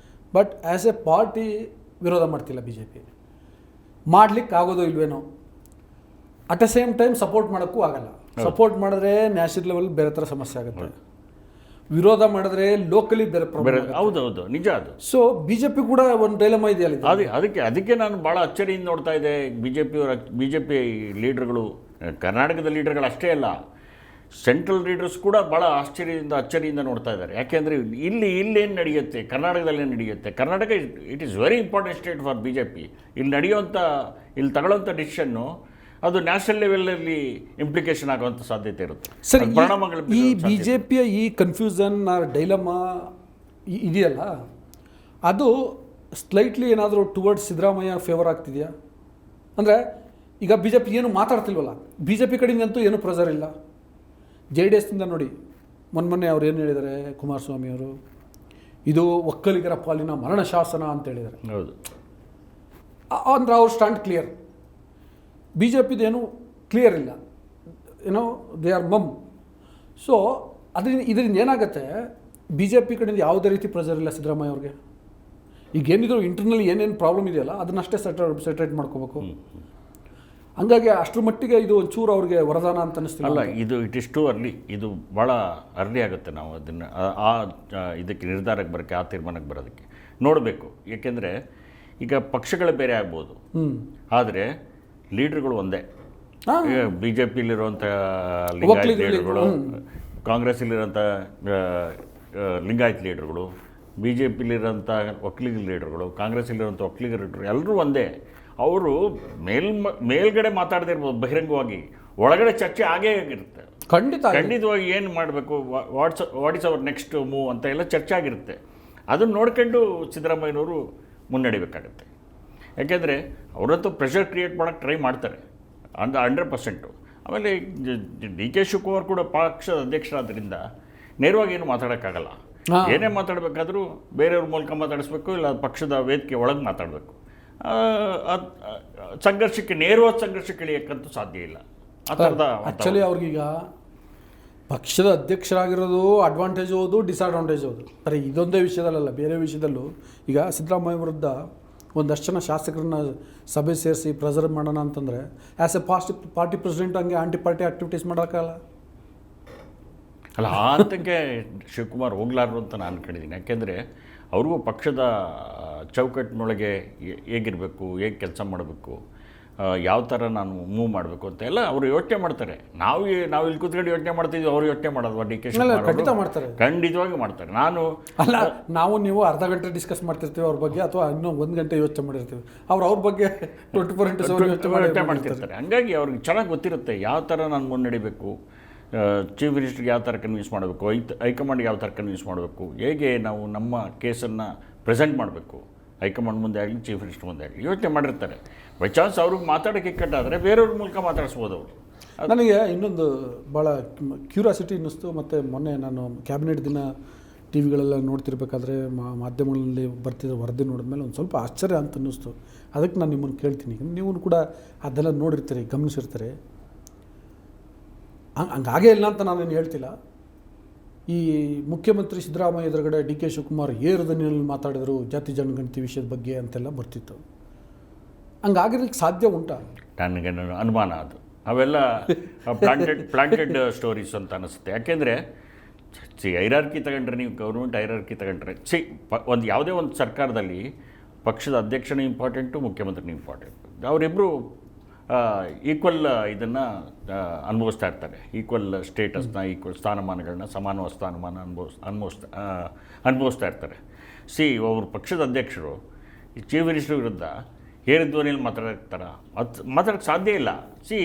ಬಟ್ ಆ್ಯಸ್ ಎ ಪಾರ್ಟಿ ವಿರೋಧ ಮಾಡ್ತಿಲ್ಲ ಬಿ ಜೆ ಪಿ. ಮಾಡಲಿಕ್ಕೆ ಆಗೋದು ಇಲ್ವೇನೋ. At a same time support ಮಾಡೋಕ್ಕೂ ಆಗಲ್ಲ. ಸಪೋರ್ಟ್ ಮಾಡಿದ್ರೆ ನ್ಯಾಷನಲ್ ಲೆವೆಲ್ ಬೇರೆ ಥರ ಸಮಸ್ಯೆ ಆಗುತ್ತೆ, ವಿರೋಧ ಮಾಡಿದ್ರೆ ಲೋಕಲಿ ಬೇರೆ ಪ್ರಾಬ್ಲಮ್. ಹೌದು, ನಿಜ ಅದು. ಸೊ ಬಿ ಜೆ ಪಿ ಕೂಡ ಒಂದು ಡೈಲಮ ಇದೆಯಲ್ಲ. ಅದಕ್ಕೆ ನಾನು ಭಾಳ ಅಚ್ಚರಿಯಿಂದ ನೋಡ್ತಾ ಇದ್ದೆ. ಬಿ ಜೆ ಪಿ ಲೀಡರ್ಗಳು, ಕರ್ನಾಟಕದ ಲೀಡರ್ಗಳು ಅಷ್ಟೇ ಅಲ್ಲ, ಸೆಂಟ್ರಲ್ ಲೀಡರ್ಸ್ ಕೂಡ ಭಾಳ ಅಚ್ಚರಿಯಿಂದ ನೋಡ್ತಾ ಇದ್ದಾರೆ. ಯಾಕೆಂದರೆ ಇಲ್ಲೇನು ನಡೆಯುತ್ತೆ, ಕರ್ನಾಟಕದಲ್ಲಿ ಏನು ನಡೆಯುತ್ತೆ. Karnataka it is very important state for B J P. ಇಲ್ಲಿ ತಗೊಳ್ಳೋಂಥ ಡಿಸಿಷನ್ನು ಅದು ನ್ಯಾಷನಲ್ ಲೆವೆಲಲ್ಲಿ ಇಂಪ್ಲಿಕೇಶನ್ ಆಗುವಂಥ ಸಾಧ್ಯತೆ ಇರುತ್ತೆ. ಸರ್, ಈ ಬಿ ಜೆ ಪಿಯ ಈ ಕನ್ಫ್ಯೂಷನ್ ಡೈಲಮ ಇದೆಯಲ್ಲ, ಅದು ಸ್ಲೈಟ್ಲಿ ಏನಾದರೂ ಟುವರ್ಡ್ಸ್ ಸಿದ್ದರಾಮಯ್ಯ ಫೇವರ್ ಆಗ್ತಿದೆಯಾ? ಅಂದರೆ ಈಗ ಬಿ ಜೆ ಪಿ ಏನು ಮಾತಾಡ್ತಿಲ್ವಲ್ಲ, ಬಿ ಜೆ ಪಿ ಕಡೆಯಿಂದಂತೂ ಏನೂ ಪ್ರೆಸರ್ ಇಲ್ಲ. ಜೆ ಡಿ ಎಸ್ನಿಂದ ನೋಡಿ, ಮೊನ್ನೆ ಅವ್ರು ಏನು ಹೇಳಿದ್ದಾರೆ ಕುಮಾರಸ್ವಾಮಿ ಅವರು, ಇದು ಒಕ್ಕಲಿಗರ ಪಾಲಿನ ಮರಣ ಶಾಸನ ಅಂತ ಹೇಳಿದ್ದಾರೆ. ಹೌದು, ಅಂದರೆ ಅವ್ರ ಸ್ಟ್ಯಾಂಡ್ ಕ್ಲಿಯರ್. ಬಿ ಜೆ ಪಿದೇನು ಕ್ಲಿಯರ್ ಇಲ್ಲ, ದೇ ಆರ್ ಮಮ್. ಸೊ ಇದರಿಂದ ಏನಾಗುತ್ತೆ, ಬಿ ಜೆ ಪಿ ಕಡೆಯಿಂದ ಯಾವುದೇ ರೀತಿ ಪ್ರೆಸರ್ ಇಲ್ಲ ಸಿದ್ದರಾಮಯ್ಯ ಅವ್ರಿಗೆ. ಈಗ ಏನಿದ್ರು ಇಂಟರ್ನಲ್ ಏನೇನು ಪ್ರಾಬ್ಲಮ್ ಇದೆಯಲ್ಲ ಅದನ್ನಷ್ಟೇ ಸೆಟ್ರೇಟ್ ಮಾಡ್ಕೋಬೇಕು. ಹಂಗಾಗಿ ಅಷ್ಟರ ಮಟ್ಟಿಗೆ ಇದು ಒಂಚೂರು ಅವ್ರಿಗೆ ವರದಾನ ಅಂತ ಅನ್ನಿಸ್ತಿಲ್ಲ. ಅಲ್ಲ, ಇಟ್ ಇಸ್ ಟು ಅರ್ಲಿ. ಇದು ಭಾಳ ಅರ್ಲಿ ಆಗುತ್ತೆ. ನಾವು ಅದನ್ನು ಇದಕ್ಕೆ ನಿರ್ಧಾರಕ್ಕೆ ಬರೋಕ್ಕೆ, ಆ ತೀರ್ಮಾನಕ್ಕೆ ಬರೋದಕ್ಕೆ ನೋಡಬೇಕು. ಏಕೆಂದರೆ ಈಗ ಪಕ್ಷಗಳು ಬೇರೆ ಆಗ್ಬೋದು, ಆದರೆ ಲೀಡ್ರ್ಗಳು ಒಂದೇ. ಬಿ ಜೆ ಪಿಲಿರುವಂಥ ಲಿಂಗಾಯತ್ ಲೀಡರ್ಗಳು, ಕಾಂಗ್ರೆಸ್ಸಲ್ಲಿರೋಂಥ ಲಿಂಗಾಯತ್ ಲೀಡರ್ಗಳು, ಬಿ ಜೆ ಪಿಲಿರೋಂಥ ಒಕ್ಕಲಿಗರ ಲೀಡರ್ಗಳು, ಕಾಂಗ್ರೆಸ್ಸಲ್ಲಿರೋಂಥ ಒಕ್ಕಲಿಗರ ಲೀಡರ್ ಎಲ್ಲರೂ ಒಂದೇ. ಅವರು ಮೇಲ್ಗಡೆ ಮಾತಾಡದೇ ಇರ್ಬೋದು ಬಹಿರಂಗವಾಗಿ, ಒಳಗಡೆ ಚರ್ಚೆ ಆಗೇ ಆಗಿರುತ್ತೆ. ಖಂಡಿತವಾಗಿ ಏನು ಮಾಡಬೇಕು, what is our next move ಅಂತ ಎಲ್ಲ ಚರ್ಚೆ ಆಗಿರುತ್ತೆ. ಅದನ್ನು ನೋಡ್ಕೊಂಡು ಸಿದ್ದರಾಮಯ್ಯನವರು ಮುನ್ನಡಿಬೇಕಾಗತ್ತೆ. ಯಾಕೆಂದರೆ ಅವರಂತೂ ಪ್ರೆಷರ್ ಕ್ರಿಯೇಟ್ ಮಾಡೋಕ್ಕೆ ಟ್ರೈ ಮಾಡ್ತಾರೆ 100%. ಆಮೇಲೆ ಡಿ ಕೆ ಶಿವಕುಮಾರ್ ಕೂಡ ಪಕ್ಷದ ಅಧ್ಯಕ್ಷರಾದ್ದರಿಂದ ನೇರವಾಗಿ ಏನು ಮಾತಾಡೋಕ್ಕಾಗಲ್ಲ. ಏನೇ ಮಾತಾಡಬೇಕಾದ್ರೂ ಬೇರೆಯವ್ರ ಮೂಲಕ ಮಾತಾಡಿಸ್ಬೇಕು, ಇಲ್ಲ ಪಕ್ಷದ ವೇದಿಕೆ ಒಳಗೆ ಮಾತಾಡಬೇಕು. ನೇರವಾದ ಸಂಘರ್ಷಕ್ಕೆ ಇಳಿಯೋಕ್ಕಂತೂ ಸಾಧ್ಯ ಇಲ್ಲ. ಆ ಥರದ ಆ್ಯಕ್ಚುಲಿ ಅವ್ರಿಗೀಗ ಪಕ್ಷದ ಅಧ್ಯಕ್ಷರಾಗಿರೋದು ಅಡ್ವಾಂಟೇಜ್ ಹೌದು, ಡಿಸ್ಅಡ್ವಾಂಟೇಜ್ ಹೌದು. ಬರೀ ಇದೊಂದೇ ವಿಷಯದಲ್ಲ, ಬೇರೆ ವಿಷಯದಲ್ಲೂ ಈಗ ಸಿದ್ದರಾಮಯ್ಯ ವಿರುದ್ಧ ಒಂದಷ್ಟು ಜನ ಶಾಸಕರನ್ನ ಸಭೆ ಸೇರಿಸಿ ಪ್ರೆಸರ್ ಮಾಡೋಣ ಅಂತಂದರೆ ಆ್ಯಸ್ ಎ ಪಾರ್ಟಿ ಪ್ರೆಸಿಡೆಂಟ್ ಹಂಗೆ ಆಂಟಿ ಪಾರ್ಟಿ ಆ್ಯಕ್ಟಿವಿಟೀಸ್ ಮಾಡೋಕ್ಕಲ್ಲ. ಅಲ್ಲ, ಆ ಹಂತಕ್ಕೆ ಶಿವಕುಮಾರ್ ಹೋಗ್ಲಾರ್ದು ಅಂತ ನಾನು ಅನ್ಕೊಂಡಿದ್ದೀನಿ. ಯಾಕೆಂದರೆ ಅವ್ರಿಗೂ ಪಕ್ಷದ ಚೌಕಟ್ಟಿನೊಳಗೆ ಹೇಗಿರಬೇಕು, ಹೇಗೆ ಕೆಲಸ ಮಾಡಬೇಕು, ಯಾವ ಥರ ನಾನು ಮೂವ್ ಮಾಡಬೇಕು ಅಂತ ಎಲ್ಲ ಅವರು ಯೋಚನೆ ಮಾಡ್ತಾರೆ. ನಾವು ಇಲ್ಲಿ ಕೂತ್ಕೊಂಡು ಯೋಚನೆ ಮಾಡ್ತಿದ್ವಿ, ಅವರು ಯೋಚನೆ ಮಾಡೋದು ಡಿ ಕೆ ಶಿವಕುಮಾರ್ ಮಾಡ್ತಾರೆ, ಖಂಡಿತವಾಗಿ ಮಾಡ್ತಾರೆ. ನಾವು ನೀವು ಅರ್ಧ ಗಂಟೆ ಡಿಸ್ಕಸ್ ಮಾಡ್ತಿರ್ತೀವಿ ಅವ್ರ ಬಗ್ಗೆ, ಅಥವಾ ಇನ್ನೂ 1 ಗಂಟೆ ಯೋಚನೆ ಮಾಡಿರ್ತೀವಿ. ಅವ್ರ ಬಗ್ಗೆ 24x7 ಯೋಚನೆ ಮಾಡ್ತಿರ್ತಾರೆ. ಹಂಗಾಗಿ ಅವ್ರಿಗೆ ಚೆನ್ನಾಗಿ ಗೊತ್ತಿರುತ್ತೆ ಯಾವ ಥರ ನಾನು ಮುನ್ನಡಿಬೇಕು, ಚೀಫ್ ಮಿನಿಸ್ಟರ್ಗೆ ಯಾವ ಥರ ಕನ್ವಿನ್ಸ್ ಮಾಡಬೇಕು, ಹೈಕಮಾಂಡ್ಗೆ ಯಾವ ಥರ ಕನ್ವಿನ್ಸ್ ಮಾಡಬೇಕು, ಹೇಗೆ ನಾವು ನಮ್ಮ ಕೇಸನ್ನು ಪ್ರೆಸೆಂಟ್ ಮಾಡಬೇಕು, ಹೈಕಮಾಂಡ್ ಮುಂದೆ ಆಗಲಿ ಚೀಫ್ ಮಿನಿಸ್ಟರ್ ಮುಂದೆ ಆಗಲಿ ಯೋಚನೆ ಮಾಡಿರ್ತಾರೆ. ಬೈ ಚಾನ್ಸ್ ಅವ್ರಿಗೆ ಮಾತಾಡೋಕ್ಕೆ ಇಕ್ಕಟ್ಟಾದರೆ ಬೇರೆಯವ್ರ ಮೂಲಕ ಮಾತಾಡಿಸ್ಬೋದು ಅವರು. ನನಗೆ ಇನ್ನೊಂದು ಭಾಳ ಕ್ಯೂರಿಯಾಸಿಟಿ ಅನ್ನಿಸ್ತು. ಮತ್ತು ಮೊನ್ನೆ ನಾನು ಕ್ಯಾಬಿನೆಟ್ ದಿನ ಟಿ ವಿಗಳೆಲ್ಲ ನೋಡ್ತಿರ್ಬೇಕಾದ್ರೆ ಮಾಧ್ಯಮಗಳಲ್ಲಿ ಬರ್ತಿರೋ ವರದಿ ನೋಡಿದ್ಮೇಲೆ ಒಂದು ಸ್ವಲ್ಪ ಆಶ್ಚರ್ಯ ಅಂತ ಅನ್ನಿಸ್ತು. ಅದಕ್ಕೆ ನಾನು ನಿಮ್ಮನ್ನು ಕೇಳ್ತೀನಿ, ನೀವು ಕೂಡ ಅದೆಲ್ಲ ನೋಡಿರ್ತೀರಿ, ಗಮನಿಸಿರ್ತಾರೆ. ಹಂಗಾಗೇ ಇಲ್ಲ ಅಂತ ನಾನೇನು ಹೇಳ್ತಿಲ್ಲ. ಈ ಮುಖ್ಯಮಂತ್ರಿ ಸಿದ್ದರಾಮಯ್ಯ ಎದುರುಗಡೆ ಡಿ ಕೆ ಶಿವಕುಮಾರ್ ಏರುದನಿಯಲ್ಲಿ ಮಾತಾಡಿದರು ಜಾತಿ ಜನಗಣತಿ ವಿಷಯದ ಬಗ್ಗೆ ಅಂತೆಲ್ಲ ಬರ್ತಿತ್ತು. ಹಂಗಾಗಿರ್ಲಿಕ್ಕೆ ಸಾಧ್ಯ ಉಂಟಾ? ನನಗೆ ಅನುಮಾನ ಅದು. ಅವೆಲ್ಲ ಪ್ಲಾಂಟೆಡ್ ಸ್ಟೋರೀಸ್ ಅಂತ ಅನಿಸುತ್ತೆ. ಯಾಕೆಂದರೆ ಹೈರಾರ್ಕಿ ತಗೊಂಡ್ರೆ, ನೀವು ಗೌರ್ಮೆಂಟ್ ಹೈರಾರ್ಕಿ ತಗೊಂಡ್ರೆ, ಯಾವುದೇ ಒಂದು ಸರ್ಕಾರದಲ್ಲಿ ಪಕ್ಷದ ಅಧ್ಯಕ್ಷನೇ ಇಂಪಾರ್ಟೆಂಟು, ಮುಖ್ಯಮಂತ್ರಿನೇ ಇಂಪಾರ್ಟೆಂಟು. ಅವರಿಬ್ಬರು ಈಕ್ವಲ್ ಇದನ್ನು ಅನುಭವಿಸ್ತಾ ಇರ್ತಾರೆ, ಈಕ್ವಲ್ ಸ್ಟೇಟಸ್ನ, ಈಕ್ವಲ್ ಸ್ಥಾನಮಾನಗಳನ್ನ, ಸಮಾನ ಸ್ಥಾನಮಾನ ಅನುಭವಿಸ್ತಾ ಇರ್ತಾರೆ. ಒಬ್ಬರು ಪಕ್ಷದ ಅಧ್ಯಕ್ಷರು ಈ ಚೀಫ್ ಮಿನಿಸ್ಟರ್ ವಿರುದ್ಧ ಹೇರಿ ಧ್ವನಿಯಲ್ಲಿ ಮಾತಾಡೋಕ್ಕೆ ಸಾಧ್ಯ ಇಲ್ಲ.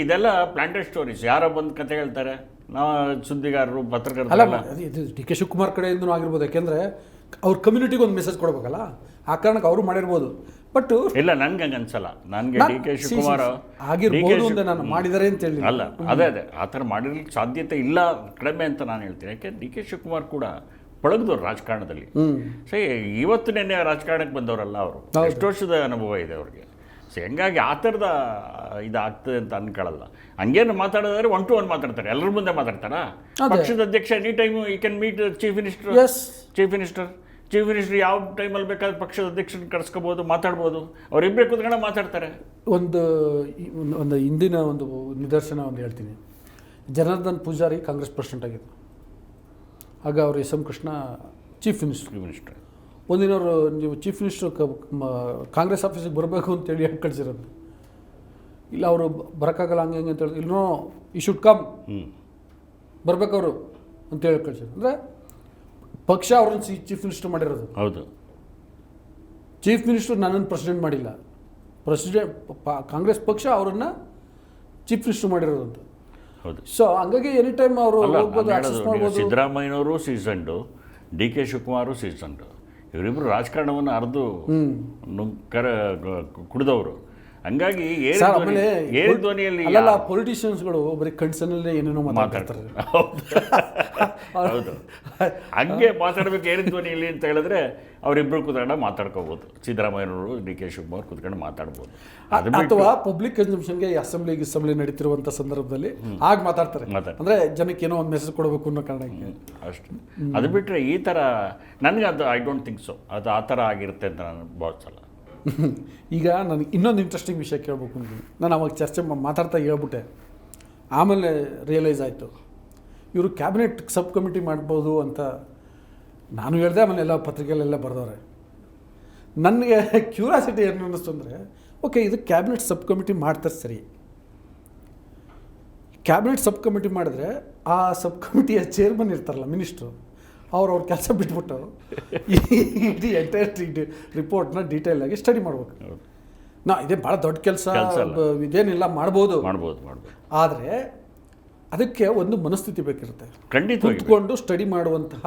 ಇದೆಲ್ಲ ಪ್ಲಾಂಟೆಡ್ ಸ್ಟೋರೀಸ್. ಯಾರೋ ಬಂದು ಕತೆ ಹೇಳ್ತಾರೆ, ನಾವು ಸುದ್ದಿಗಾರರು, ಪತ್ರಕರ್ತರಲ್ಲ. ಇದು ಡಿ ಕೆ ಶಿವಕುಮಾರ್ ಕಡೆಯಿಂದನೂ ಆಗಿರ್ಬೋದು, ಯಾಕೆಂದರೆ ಅವ್ರ ಕಮ್ಯುನಿಟಿಗೆ ಒಂದು ಮೆಸೇಜ್ ಕೊಡ್ಬೇಕಲ್ಲ, ಆ ಕಾರಣಕ್ಕೆ ಅವರು ಮಾಡಿರ್ಬೋದು. ಬಟ್ ಇಲ್ಲ, ನನಗೆ ಹಂಗೆ ಅನ್ಸಲ್ಲ. ನನಗೆ ಡಿ ಕೆ ಶಿವಕುಮಾರ್ ಆಗಿರ್ಬೋದು ಅಂತ ನಾನು ಮಾಡಿದ್ದಾರೆ ಅಂತ ಹೇಳಿ ಅಲ್ಲ, ಅದೇ ಆ ಥರ ಮಾಡಿರ್ಲಿಕ್ಕೆ ಸಾಧ್ಯತೆ ಇಲ್ಲ, ಕಡಿಮೆ ಅಂತ ನಾನು ಹೇಳ್ತೀನಿ. ಯಾಕೆ ಡಿ ಕೆ ಶಿವಕುಮಾರ್ ಕೂಡ ಪಳಗದವ್ರು ರಾಜಕಾರಣದಲ್ಲಿ. ಇವತ್ತು ನೆನ್ನೆ ರಾಜಕಾರಣಕ್ಕೆ ಬಂದವರಲ್ಲ ಅವರು, ಎಷ್ಟು ವರ್ಷದ ಅನುಭವ ಇದೆ ಅವ್ರಿಗೆ. ಹಂಗಾಗಿ ಆ ಥರದ ಇದಾಗ್ತದೆ ಅಂತ ಅನ್ಕೊಳ್ಳಲ್ಲ. ಹಂಗೇನು ಮಾತಾಡೋದಾದ್ರೆ 1 to 1 ಮಾತಾಡ್ತಾರೆ, ಎಲ್ಲರ ಮುಂದೆ ಮಾತಾಡ್ತಾರಾ? ಪಕ್ಷದ ಅಧ್ಯಕ್ಷ ಎನಿ ಟೈಮು ಈ ಕ್ಯಾನ್ ಮೀಟ್ ಚೀಫ್ ಮಿನಿಸ್ಟರ್ ಯಾವ ಟೈಮಲ್ಲಿ ಬೇಕಾದ್ರೆ ಪಕ್ಷದ ಅಧ್ಯಕ್ಷನ ಕರೆಸ್ಕೋಬೋದು, ಮಾತಾಡ್ಬೋದು. ಅವರಿಬ್ಬರೇ ಕೂತ್ಕೊಂಡು ಮಾತಾಡ್ತಾರೆ. ಒಂದು ಹಿಂದಿನ ಒಂದು ನಿದರ್ಶನ ಹೇಳ್ತೀನಿ. ಜನಾರ್ದನ್ ಪೂಜಾರಿ ಕಾಂಗ್ರೆಸ್ ಪ್ರೆಸಿಡೆಂಟ್ ಆಗಿದ್ರು. ಆಗ ಅವರು S M Krishna chief minister. ಒಂದಿನವರು ನೀವು ಚೀಫ್ ಮಿನಿಸ್ಟರ್ ಕಾಂಗ್ರೆಸ್ ಆಫೀಸಿಗೆ ಬರಬೇಕು ಅಂತೇಳಿ ಹೇಳಿ ಕಳಿಸಿರೋದು. ಇಲ್ಲ ಅವರು ಬರೋಕ್ಕಾಗಲ್ಲ, ಹಂಗೆ ಅಂತ ಹೇಳಿ, ಇಲ್ಲೋ ಈ ಶುಡ್ ಕಮ್, ಬರ್ಬೇಕವರು ಅಂತೇಳಿ ಕಳಿಸಿದ್ರು. ಅಂದರೆ ಪಕ್ಷ ಅವ್ರನ್ನ ಚೀಫ್ ಮಿನಿಸ್ಟರ್ ಮಾಡಿರೋದು. ಹೌದು, ಚೀಫ್ ಮಿನಿಸ್ಟರ್ ನನ್ನನ್ನು ಪ್ರೆಸಿಡೆಂಟ್ ಮಾಡಿಲ್ಲ, ಕಾಂಗ್ರೆಸ್ ಪಕ್ಷ ಅವರನ್ನು ಚೀಫ್ ಮಿನಿಸ್ಟರ್ ಮಾಡಿರೋದು ಅಂತ. ಹೌದು. ಸೊ ಹಂಗಾಗಿ ಎನಿ ಟೈಮ್ ಅವರು ಮಾಡ್ಬೋದು. ಸಿದ್ದರಾಮಯ್ಯನವರು ಸೀಸನ್ಡು, ಡಿ ಕೆ ಶಿವಕುಮಾರು ಸೀಸನ್ಡು. ಇವರಿಬ್ಬರು ರಾಜಕಾರಣವನ್ನು ಅರ್ದು ಕುಡಿದವರು. ಹಂಗಾಗಿ ಧ್ವನಿಯಲ್ಲಿ ಅಲ್ಲ, ಪೊಲಿಟಿಷಿಯನ್ಸ್ಗಳು ಬರೀ ಕಣ್ಸನಲ್ಲೇ ಏನೇನೋ ಮಾತಾಡ್ತಾರೆ. ಹೌದು, ಹಂಗೆ ಮಾತಾಡ್ಬೇಕು ಏರಿದ ಧ್ವನಿಯಲ್ಲಿ ಅಂತ ಹೇಳಿದ್ರೆ ಅವರಿಬ್ಬರು ಕೂತ್ಕೊಂಡು ಮಾತಾಡ್ಕೋಬೋದು. ಸಿದ್ದರಾಮಯ್ಯನವರು, ಡಿ ಕೆ ಶಿವಕುಮಾರ್ ಕೂತ್ಕೊಂಡು ಮಾತಾಡ್ಬೋದು. ಅಥವಾ ಪಬ್ಲಿಕ್ ಕನ್ಸಂಪ್ಷನ್ಗೆ ಅಸೆಂಬ್ಲಿ ನಡೀತಿರುವಂಥ ಸಂದರ್ಭದಲ್ಲಿ ಆಗ ಮಾತಾಡ್ತಾರೆ. ಅಂದರೆ ಜನಕ್ಕೆ ಏನೋ ಒಂದು ಮೆಸೇಜ್ ಕೊಡಬೇಕು ಅನ್ನೋ ಕಾರಣಕ್ಕೆ ಅಷ್ಟೇ. ಅದು ಬಿಟ್ಟರೆ ಈ ಥರ ನನಗೆ ಅದು ಐ ಡೋಂಟ್ ಥಿಂಕ್ ಸೊ, ಅದು ಆ ಥರ ಆಗಿರುತ್ತೆ ಅಂತ ನಾನು ಭಾವಿಸಲ್ಲ. ಈಗ ನನಗೆ ಇನ್ನೊಂದು ಇಂಟ್ರೆಸ್ಟಿಂಗ್ ವಿಷಯ ಕೇಳಬೇಕು ಅಂತ ನಾನು ಅವಾಗ ಚರ್ಚೆ ಮಾತಾಡ್ತಾ ಹೇಳ್ಬಿಟ್ಟೆ. ಆಮೇಲೆ ರಿಯಲೈಸ್ ಆಯಿತು, ಇವರು ಕ್ಯಾಬಿನೆಟ್ ಸಬ್ ಕಮಿಟಿ ಮಾಡ್ಬೋದು ಅಂತ ನಾನು ಹೇಳಿದೆ. ಆಮೇಲೆ ಎಲ್ಲ ಪತ್ರಿಕೆಯಲ್ಲೆಲ್ಲ ಬರೆದವ್ರೆ. ನನಗೆ ಕ್ಯೂರಿಯಾಸಿಟಿ ಏನು ಅನ್ನಿಸ್ತು ಅಂದರೆ, ಓಕೆ ಇದು ಕ್ಯಾಬಿನೆಟ್ ಸಬ್ ಕಮಿಟಿ ಮಾಡ್ತಾರೆ ಸರಿ, ಕ್ಯಾಬಿನೆಟ್ ಸಬ್ ಕಮಿಟಿ ಮಾಡಿದ್ರೆ ಆ ಸಬ್ ಕಮಿಟಿಯ ಚೇರ್ಮನ್ ಇರ್ತಾರಲ್ಲ ಮಿನಿಸ್ಟ್ರು, ಅವ್ರ ಕೆಲಸ ಬಿಟ್ಬಿಟ್ಟು ಇಡೀ ಎಂಟೈರ್ ರಿಪೋರ್ಟ್ನ ಡೀಟೇಲಾಗಿ ಸ್ಟಡಿ ಮಾಡ್ಬೇಕು. ಇದೇ ಭಾಳ ದೊಡ್ಡ ಕೆಲಸ, ಇದೇನಿಲ್ಲ, ಮಾಡ್ಬೋದು. ಆದರೆ ಅದಕ್ಕೆ ಒಂದು ಮನಸ್ಥಿತಿ ಬೇಕಿರುತ್ತೆ. ಖಂಡಿತ ಕೂತ್ಕೊಂಡು ಸ್ಟಡಿ ಮಾಡುವಂತಹ,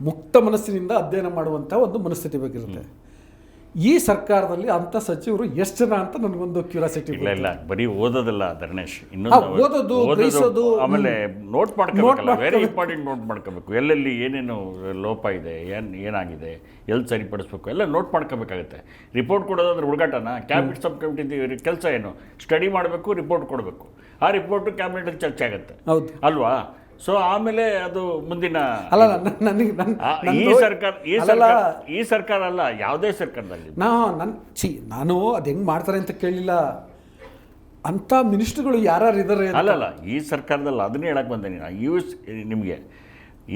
ಮುಕ್ತ ಮನಸ್ಸಿನಿಂದ ಅಧ್ಯಯನ ಮಾಡುವಂತಹ ಒಂದು ಮನಸ್ಥಿತಿ ಬೇಕಿರುತ್ತೆ. ಈ ಸರ್ಕಾರದಲ್ಲಿ ಅಂಥ ಸಚಿವರು ಎಷ್ಟು ಜನ ಅಂತ ನನಗೊಂದು ಕ್ಯೂರಿಯಾಸಿಟಿ. ಇಲ್ಲ, ಬರೀ ಓದೋದಲ್ಲ ಧರ್ಮೇಶ್, ಓದೋದು, ಆಮೇಲೆ ನೋಟ್ ಮಾಡ್ಕೋಬೇಕಲ್ಲ, ವೆರಿ ಇಂಪಾರ್ಟೆಂಟ್ ನೋಟ್ ಮಾಡ್ಕೋಬೇಕು. ಎಲ್ಲೆಲ್ಲಿ ಏನೇನು ಲೋಪ ಇದೆ, ಏನಾಗಿದೆ, ಎಲ್ಲಿ ಸರಿಪಡಿಸ್ಬೇಕು ಎಲ್ಲ ನೋಟ್ ಮಾಡ್ಕೋಬೇಕಾಗುತ್ತೆ. ರಿಪೋರ್ಟ್ ಕೊಡೋದಾದ್ರೆ ಹುಡುಗಾಟನ. ಕ್ಯಾಬಿನೆಟ್ ಸಬ್ ಕಮಿಟಿ ಕೆಲಸ ಏನು? ಸ್ಟಡಿ ಮಾಡಬೇಕು, ರಿಪೋರ್ಟ್ ಕೊಡಬೇಕು. ಆ ರಿಪೋರ್ಟು ಕ್ಯಾಬಿನೆಟಲ್ಲಿ ಚರ್ಚೆ ಆಗುತ್ತೆ, ಅಲ್ವಾ? ಸೊ ಆಮೇಲೆ ಅದು ಮುಂದಿನ ಈ ಸರ್ಕಾರ ಅಲ್ಲ, ಯಾವುದೇ ಸರ್ಕಾರದಲ್ಲಿ ನಾನು ಅದು ಹೆಂಗೆ ಮಾಡ್ತಾರೆ ಅಂತ ಕೇಳಿಲ್ಲ. ಅಂಥ ಮಿನಿಸ್ಟ್ರುಗಳು ಯಾರು ಇದ್ದಾರೆ ಅಲ್ಲಲ್ಲ, ಈ ಸರ್ಕಾರದಲ್ಲ, ಅದನ್ನೇ ಹೇಳಕ್ಕೆ ಬಂದೆ ನಿಮಗೆ.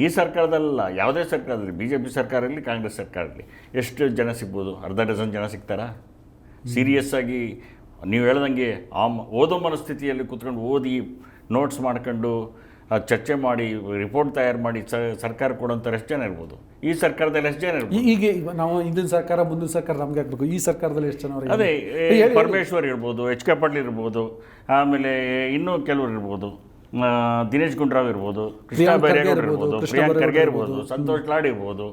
ಈ ಸರ್ಕಾರದಲ್ಲ, ಯಾವುದೇ ಸರ್ಕಾರದಲ್ಲಿ, BJP ಸರ್ಕಾರ ಇರಲಿ, ಕಾಂಗ್ರೆಸ್ ಸರ್ಕಾರ ಇರಲಿ, ಎಷ್ಟು ಜನ ಸಿಗ್ಬೋದು? ಅರ್ಧ ಡಜನ್ ಜನ ಸಿಗ್ತಾರಾ? ಸೀರಿಯಸ್ ಆಗಿ ನೀವು ಹೇಳ್ದಂಗೆ ಓದೋ ಮನಸ್ಥಿತಿಯಲ್ಲಿ ಕೂತ್ಕೊಂಡು ಓದಿ ನೋಟ್ಸ್ ಮಾಡ್ಕೊಂಡು ಚರ್ಚೆ ಮಾಡಿ ರಿಪೋರ್ಟ್ ತಯಾರು ಮಾಡಿ ಸರ್ಕಾರ ಕೊಡೋಂಥ ಎಷ್ಟು ಜನ ಇರ್ಬೋದು? ಈ ಸರ್ಕಾರದಲ್ಲಿ ಎಷ್ಟು ಜನ ಇರ್ಬೋದು? ಈಗ ನಾವು ಹಿಂದಿನ ಸರ್ಕಾರ ಮುಂದಿನ ಸರ್ಕಾರ ನಮಗೆ ಆಗಬೇಕು. ಈ ಸರ್ಕಾರದಲ್ಲಿ ಎಷ್ಟು ಜನ? ಅದೇ ಪರಮೇಶ್ವರ್ ಇರ್ಬೋದು, H K ಪಾಟೀಲ್ ಇರ್ಬೋದು, ಆಮೇಲೆ ಇನ್ನೂ ಕೆಲವರು ಇರ್ಬೋದು, ದಿನೇಶ್ ಗುಂಡೂರಾವ್ ಇರ್ಬೋದು, ಕೃಷ್ಣ ಬೈರೇಗೌಡರು ಇರ್ಬೋದು, ಪ್ರಿಯಾಂಕ್ ಖರ್ಗೆ ಇರ್ಬೋದು, ಸಂತೋಷ್ ಲಾಡ್ ಇರ್ಬೋದು,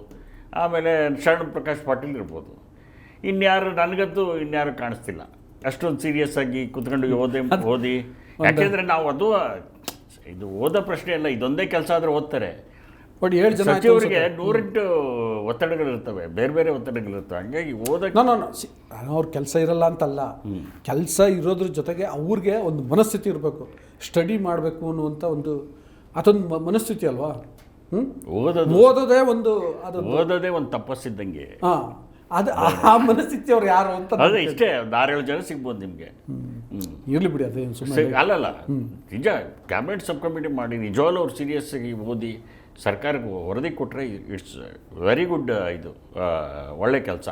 ಆಮೇಲೆ ಶರಣ್ ಪ್ರಕಾಶ್ ಪಾಟೀಲ್ ಇರ್ಬೋದು. ನನಗಂತೂ ಇನ್ಯಾರು ಕಾಣಿಸ್ತಿಲ್ಲ ಅಷ್ಟೊಂದು ಸೀರಿಯಸ್ ಆಗಿ ಕೂತ್ಕೊಂಡು ಓದಿ. ಯಾಕೆಂದರೆ ನಾವು ಅದು ಇದು ಓದೋ ಪ್ರಶ್ನೆ ಅಲ್ಲ, ಇದೊಂದೇ ಕೆಲಸ ಆದರೆ ಓದ್ತಾರೆ. ಬಟ್ 7 ಜನ ಸಚಿವರಿಗೆ 108 ಒತ್ತಡಗಳಿರ್ತವೆ, ಬೇರೆ ಬೇರೆ ಒತ್ತಡಗಳಿರ್ತವೆ. ಹಂಗಾಗಿ ಓದಕ್ಕೆ ಅವ್ರ ಕೆಲಸ ಇರಲ್ಲ ಅಂತಲ್ಲ, ಕೆಲಸ ಇರೋದ್ರ ಜೊತೆಗೆ ಅವ್ರಿಗೆ ಒಂದು ಮನಸ್ಥಿತಿ ಇರಬೇಕು, ಸ್ಟಡಿ ಮಾಡಬೇಕು ಅನ್ನುವಂಥ ಅದೊಂದು ಮನಸ್ಥಿತಿ ಅಲ್ವಾ? ಓದೋದೇ ಒಂದು ತಪಸ್ಸಿದ್ದಂಗೆ. ಅದು ಆ ಮನಸ್ಥಿತಿ ಅವ್ರು ಯಾರು ಅಂತ ಅದೇ ಇಷ್ಟೇ. 6-7 ಜನ ಸಿಗ್ಬೋದು ನಿಮಗೆ. ಇರಲಿ ಬಿಡಿ, ಅದೇನು ಸುಮ್ಮನೆ ಅಲ್ಲಲ್ಲ. ನಿಜ ಕ್ಯಾಬಿನೆಟ್ ಸಬ್ ಕಮಿಟಿ ಮಾಡಿ ನಿಜವಾಗ್ಲೂ ಅವ್ರು ಸೀರಿಯಸ್ ಆಗಿ ಓದಿ ಸರ್ಕಾರಕ್ಕೆ ವರದಿ ಕೊಟ್ಟರೆ ಇಟ್ಸ್ ವೆರಿ ಗುಡ್. ಇದು ಒಳ್ಳೆ ಕೆಲಸ.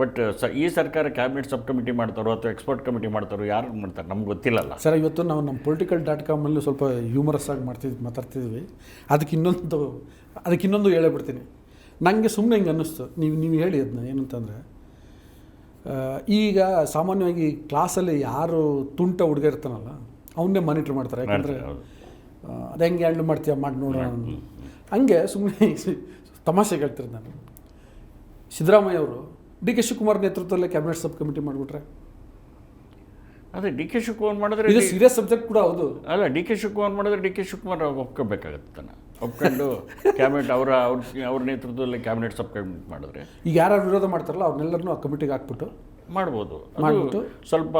ಬಟ್ ಈ ಸರ್ಕಾರ ಕ್ಯಾಬಿನೆಟ್ ಸಬ್ ಕಮಿಟಿ ಮಾಡ್ತಾರೋ ಅಥವಾ ಎಕ್ಸ್ಪರ್ಟ್ ಕಮಿಟಿ ಮಾಡ್ತಾರೋ ಯಾರು ಮಾಡ್ತಾರೆ ನಮ್ಗೆ ಗೊತ್ತಿಲ್ಲಲ್ಲ. ಸರ್, ಇವತ್ತು ನಾವು ನಮ್ಮ political.com ಸ್ವಲ್ಪ ಹ್ಯೂಮರಸ್ ಆಗಿ ಮಾತಾಡ್ತಿದ್ವಿ. ಅದಕ್ಕಿನ್ನೊಂದು ಹೇಳಬಿಡ್ತೀನಿ. ನನಗೆ ಸುಮ್ಮನೆ ಹಿಂಗೆ ಅನ್ನಿಸ್ತು, ನೀವು ಹೇಳಿ ಅದನ್ನ ಏನಂತಂದರೆ, ಈಗ ಸಾಮಾನ್ಯವಾಗಿ ಕ್ಲಾಸಲ್ಲಿ ಯಾರು ತುಂಟ ಹುಡುಗ ಇರ್ತಾನಲ್ಲ ಅವನ್ನೇ ಮಾನಿಟ್ರ್ ಮಾಡ್ತಾರೆ. ಯಾಕಂದರೆ ಅದು ಹೆಂಗೆ ಹ್ಯಾಂಡ್ಲ್ ಮಾಡ್ತೀಯ ಮಾಡಿ ನೋಡೋಣ. ಹಂಗೆ ಸುಮ್ಮನೆ ತಮಾಷೆಗೆ ಹೇಳ್ತಿರೋದು ನಾನು. ಸಿದ್ದರಾಮಯ್ಯ ಅವರು ಡಿ.ಕೆ. ಶಿವಕುಮಾರ್ ನೇತೃತ್ವದಲ್ಲೇ ಕ್ಯಾಬಿನೆಟ್ ಸಬ್ ಕಮಿಟಿ ಮಾಡಿಬಿಟ್ರೆ, ಅದೇ ಡಿ.ಕೆ. ಶಿವಕುಮಾರ್ ಮಾಡಿದ್ರೆ ಇದು ಸೀರಿಯಸ್ ಸಬ್ಜೆಕ್ಟ್ ಕೂಡ ಹೌದು. ಅಲ್ಲ, ಡಿ.ಕೆ. ಶಿವಕುಮಾರ್ ಮಾಡಿದ್ರೆ ಡಿ.ಕೆ. ಶಿವಕುಮಾರ್ ಒಪ್ಕೋಬೇಕಾಗತ್ತೆ. ಒಪ್ಕೊಂಡು ಕ್ಯಾಬಿನೆಟ್ ಅವ್ರ ನೇತೃತ್ವದಲ್ಲಿ ಕ್ಯಾಬಿನೆಟ್ ಸಬ್ ಕಮಿಟಿ ಮಾಡಿದ್ರೆ, ಈಗ ಯಾರು ವಿರೋಧ ಮಾಡ್ತಾರಲ್ಲ ಅವ್ರನ್ನೆಲ್ಲರನ್ನೂ ಆ ಕಮಿಟಿಗೆ ಹಾಕ್ಬಿಟ್ಟು ಮಾಡ್ಬೋದು. ಸ್ವಲ್ಪ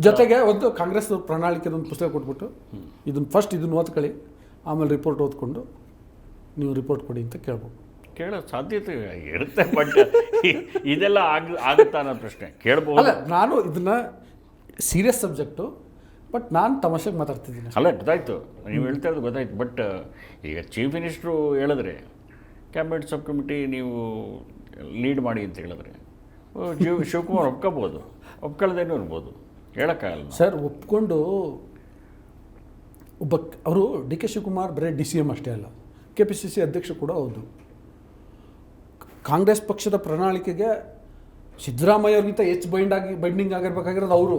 ಜೊತೆಗೆ ಒಂದು ಕಾಂಗ್ರೆಸ್ ಪ್ರಣಾಳಿಕೆ ಒಂದು ಪುಸ್ತಕ ಕೊಟ್ಬಿಟ್ಟು ಇದನ್ನು ಓದ್ಕೊಳ್ಳಿ, ಆಮೇಲೆ ರಿಪೋರ್ಟ್ ಓದ್ಕೊಂಡು ನೀವು ರಿಪೋರ್ಟ್ ಕೊಡಿ ಅಂತ ಕೇಳೋ ಸಾಧ್ಯತೆ ಇರುತ್ತೆ. ಬಟ್ ಇದೆಲ್ಲ ಆಗುತ್ತಾ ಅನ್ನೋ ಪ್ರಶ್ನೆ ಕೇಳ್ಬೋದು. ಅಲ್ಲ, ನಾನು ಇದನ್ನ ಸೀರಿಯಸ್ ಸಬ್ಜೆಕ್ಟು, ಬಟ್ ನಾನು ತಮಾಷೆಗೆ ಮಾತಾಡ್ತಿದ್ದೀನಿ. ಅಲ್ಲ, ಗೊತ್ತಾಯ್ತು, ನೀವು ಹೇಳ್ತಾ ಇರೋದು ಗೊತ್ತಾಯ್ತು. ಬಟ್ ಈಗ ಚೀಫ್ ಮಿನಿಸ್ಟ್ರು ಹೇಳಿದ್ರೆ ಕ್ಯಾಬಿನೆಟ್ ಸಬ್ ಕಮಿಟಿ ನೀವು ಲೀಡ್ ಮಾಡಿ ಅಂತ ಹೇಳಿದ್ರೆ ಶಿವಕುಮಾರ್ ಒಪ್ಕೋಬೋದು, ಒಪ್ಕೊಳ್ಳದೇನೂ ಇರ್ಬೋದು, ಹೇಳೋಕ್ಕಾಗಲ್ಲ. ಸರ್, ಒಪ್ಕೊಂಡು ಅವರು ಡಿ.ಕೆ. ಶಿವಕುಮಾರ್ ಬರೀ DCM ಅಷ್ಟೇ ಅಲ್ಲ, KPCC ಅಧ್ಯಕ್ಷ ಕೂಡ ಹೌದು. ಕಾಂಗ್ರೆಸ್ ಪಕ್ಷದ ಪ್ರಣಾಳಿಕೆಗೆ ಸಿದ್ದರಾಮಯ್ಯ ಅವ್ರಿಗಿಂತ ಹೆಚ್ಚು ಬೈಂಡಿಂಗ್ ಆಗಿರ್ಬೇಕಾಗಿರೋದು ಅವರು.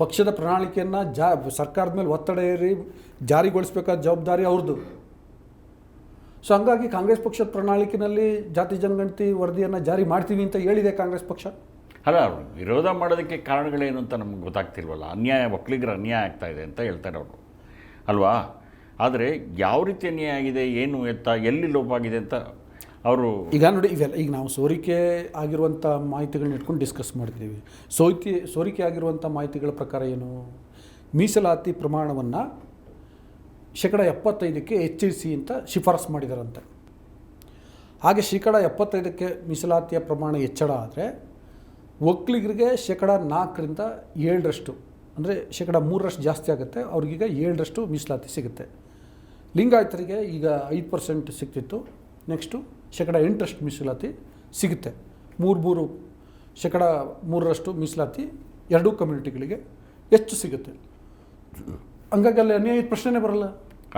ಪಕ್ಷದ ಪ್ರಣಾಳಿಕೆಯನ್ನು ಸರ್ಕಾರದ ಮೇಲೆ ಒತ್ತಡ ಏರಿ ಜಾರಿಗೊಳಿಸಬೇಕಾದ ಜವಾಬ್ದಾರಿ ಅವ್ರದ್ದು. ಸೊ ಹಂಗಾಗಿ ಕಾಂಗ್ರೆಸ್ ಪಕ್ಷದ ಪ್ರಣಾಳಿಕೆಯಲ್ಲಿ ಜಾತಿ ಜನಗಣತಿ ವರದಿಯನ್ನು ಜಾರಿ ಮಾಡ್ತೀವಿ ಅಂತ ಹೇಳಿದೆ ಕಾಂಗ್ರೆಸ್ ಪಕ್ಷ. ಅಲ್ಲ, ವಿರೋಧ ಮಾಡೋದಕ್ಕೆ ಕಾರಣಗಳೇನು ಅಂತ ನಮ್ಗೆ ಗೊತ್ತಾಗ್ತಿಲ್ವಲ್ಲ. ಒಕ್ಕಲಿಗರ ಅನ್ಯಾಯ ಆಗ್ತಾ ಇದೆ ಅಂತ ಹೇಳ್ತಾರೆ ಅವರು, ಅಲ್ವಾ? ಆದರೆ ಯಾವ ರೀತಿ ಅನ್ಯಾಯ ಆಗಿದೆ, ಏನು ಎತ್ತ, ಎಲ್ಲಿ ಲೋಪ ಆಗಿದೆ ಅಂತ ಅವರು ಈಗ ನೋಡಿ, ಇವೆಲ್ಲ ಈಗ ನಾವು ಸೋರಿಕೆ ಆಗಿರುವಂಥ ಮಾಹಿತಿಗಳನ್ನ ಇಟ್ಕೊಂಡು ಡಿಸ್ಕಸ್ ಮಾಡ್ತೀವಿ. ಸೋರಿಕೆ ಆಗಿರುವಂಥ ಮಾಹಿತಿಗಳ ಪ್ರಕಾರ ಏನು, ಮೀಸಲಾತಿ ಪ್ರಮಾಣವನ್ನು 75% ಹೆಚ್ಚಿಸಿ ಅಂತ ಶಿಫಾರಸು ಮಾಡಿದಾರಂತೆ. ಹಾಗೆ 75% ಮೀಸಲಾತಿಯ ಪ್ರಮಾಣ ಹೆಚ್ಚಳ ಆದರೆ ಒಕ್ಕಲಿಗರಿಗೆ 4% 7% ಅಂದರೆ 3% ಜಾಸ್ತಿ ಆಗುತ್ತೆ. ಅವ್ರಿಗೀಗ 7% ಮೀಸಲಾತಿ ಸಿಗುತ್ತೆ. ಲಿಂಗಾಯತರಿಗೆ ಈಗ 5% ಸಿಗ್ತಿತ್ತು, ನೆಕ್ಸ್ಟು 8% ಮೀಸಲಾತಿ ಸಿಗುತ್ತೆ. 3% ಮೀಸಲಾತಿ ಎರಡೂ ಕಮ್ಯುನಿಟಿಗಳಿಗೆ ಹೆಚ್ಚು ಸಿಗುತ್ತೆ. ಹಂಗಾಗಿ ಅಲ್ಲಿ ಅನ್ಯಾಯದ ಪ್ರಶ್ನೆ ಬರಲ್ಲ.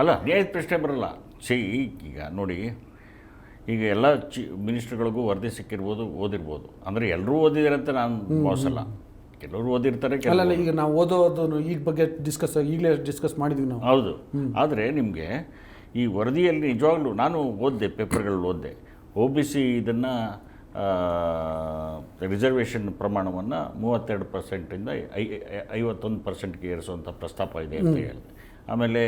ಅಲ್ಲ, ಅನ್ಯಾಯದ ಪ್ರಶ್ನೆ ಬರಲ್ಲ. ಈಗ ನೋಡಿ, ಈಗ ಎಲ್ಲ ಮಿನಿಸ್ಟ್ರುಗಳಿಗೂ ವರದಿ ಸಿಕ್ಕಿರ್ಬೋದು, ಓದಿರ್ಬೋದು. ಅಂದರೆ ಎಲ್ಲರೂ ಓದಿದ್ದಾರೆ ಅಂತ ನಾನು ಭಾವಿಸಲ್ಲ, ಕೆಲವರು ಓದಿರ್ತಾರೆ. ಅಲ್ಲ, ಈಗ ನಾವು ಓದೋದು ಈ ಬಗ್ಗೆ ಈಗಲೇ ಡಿಸ್ಕಸ್ ಮಾಡಿದ್ವಿ ನಾವು. ಹೌದು. ಆದರೆ ನಿಮಗೆ ಈ ವರದಿಯಲ್ಲಿ ನಿಜವಾಗ್ಲೂ ನಾನು ಓದಿದೆ, ಪೇಪರ್ಗಳು ಓದಿದೆ. OBC ಇದನ್ನು ರಿಸರ್ವೇಷನ್ ಪ್ರಮಾಣವನ್ನು 32%ಇಂದ 51%ಗೆ ಏರಿಸುವಂಥ ಪ್ರಸ್ತಾಪ ಇದೆ ಅಂತ ಹೇಳಿದೆ. ಆಮೇಲೆ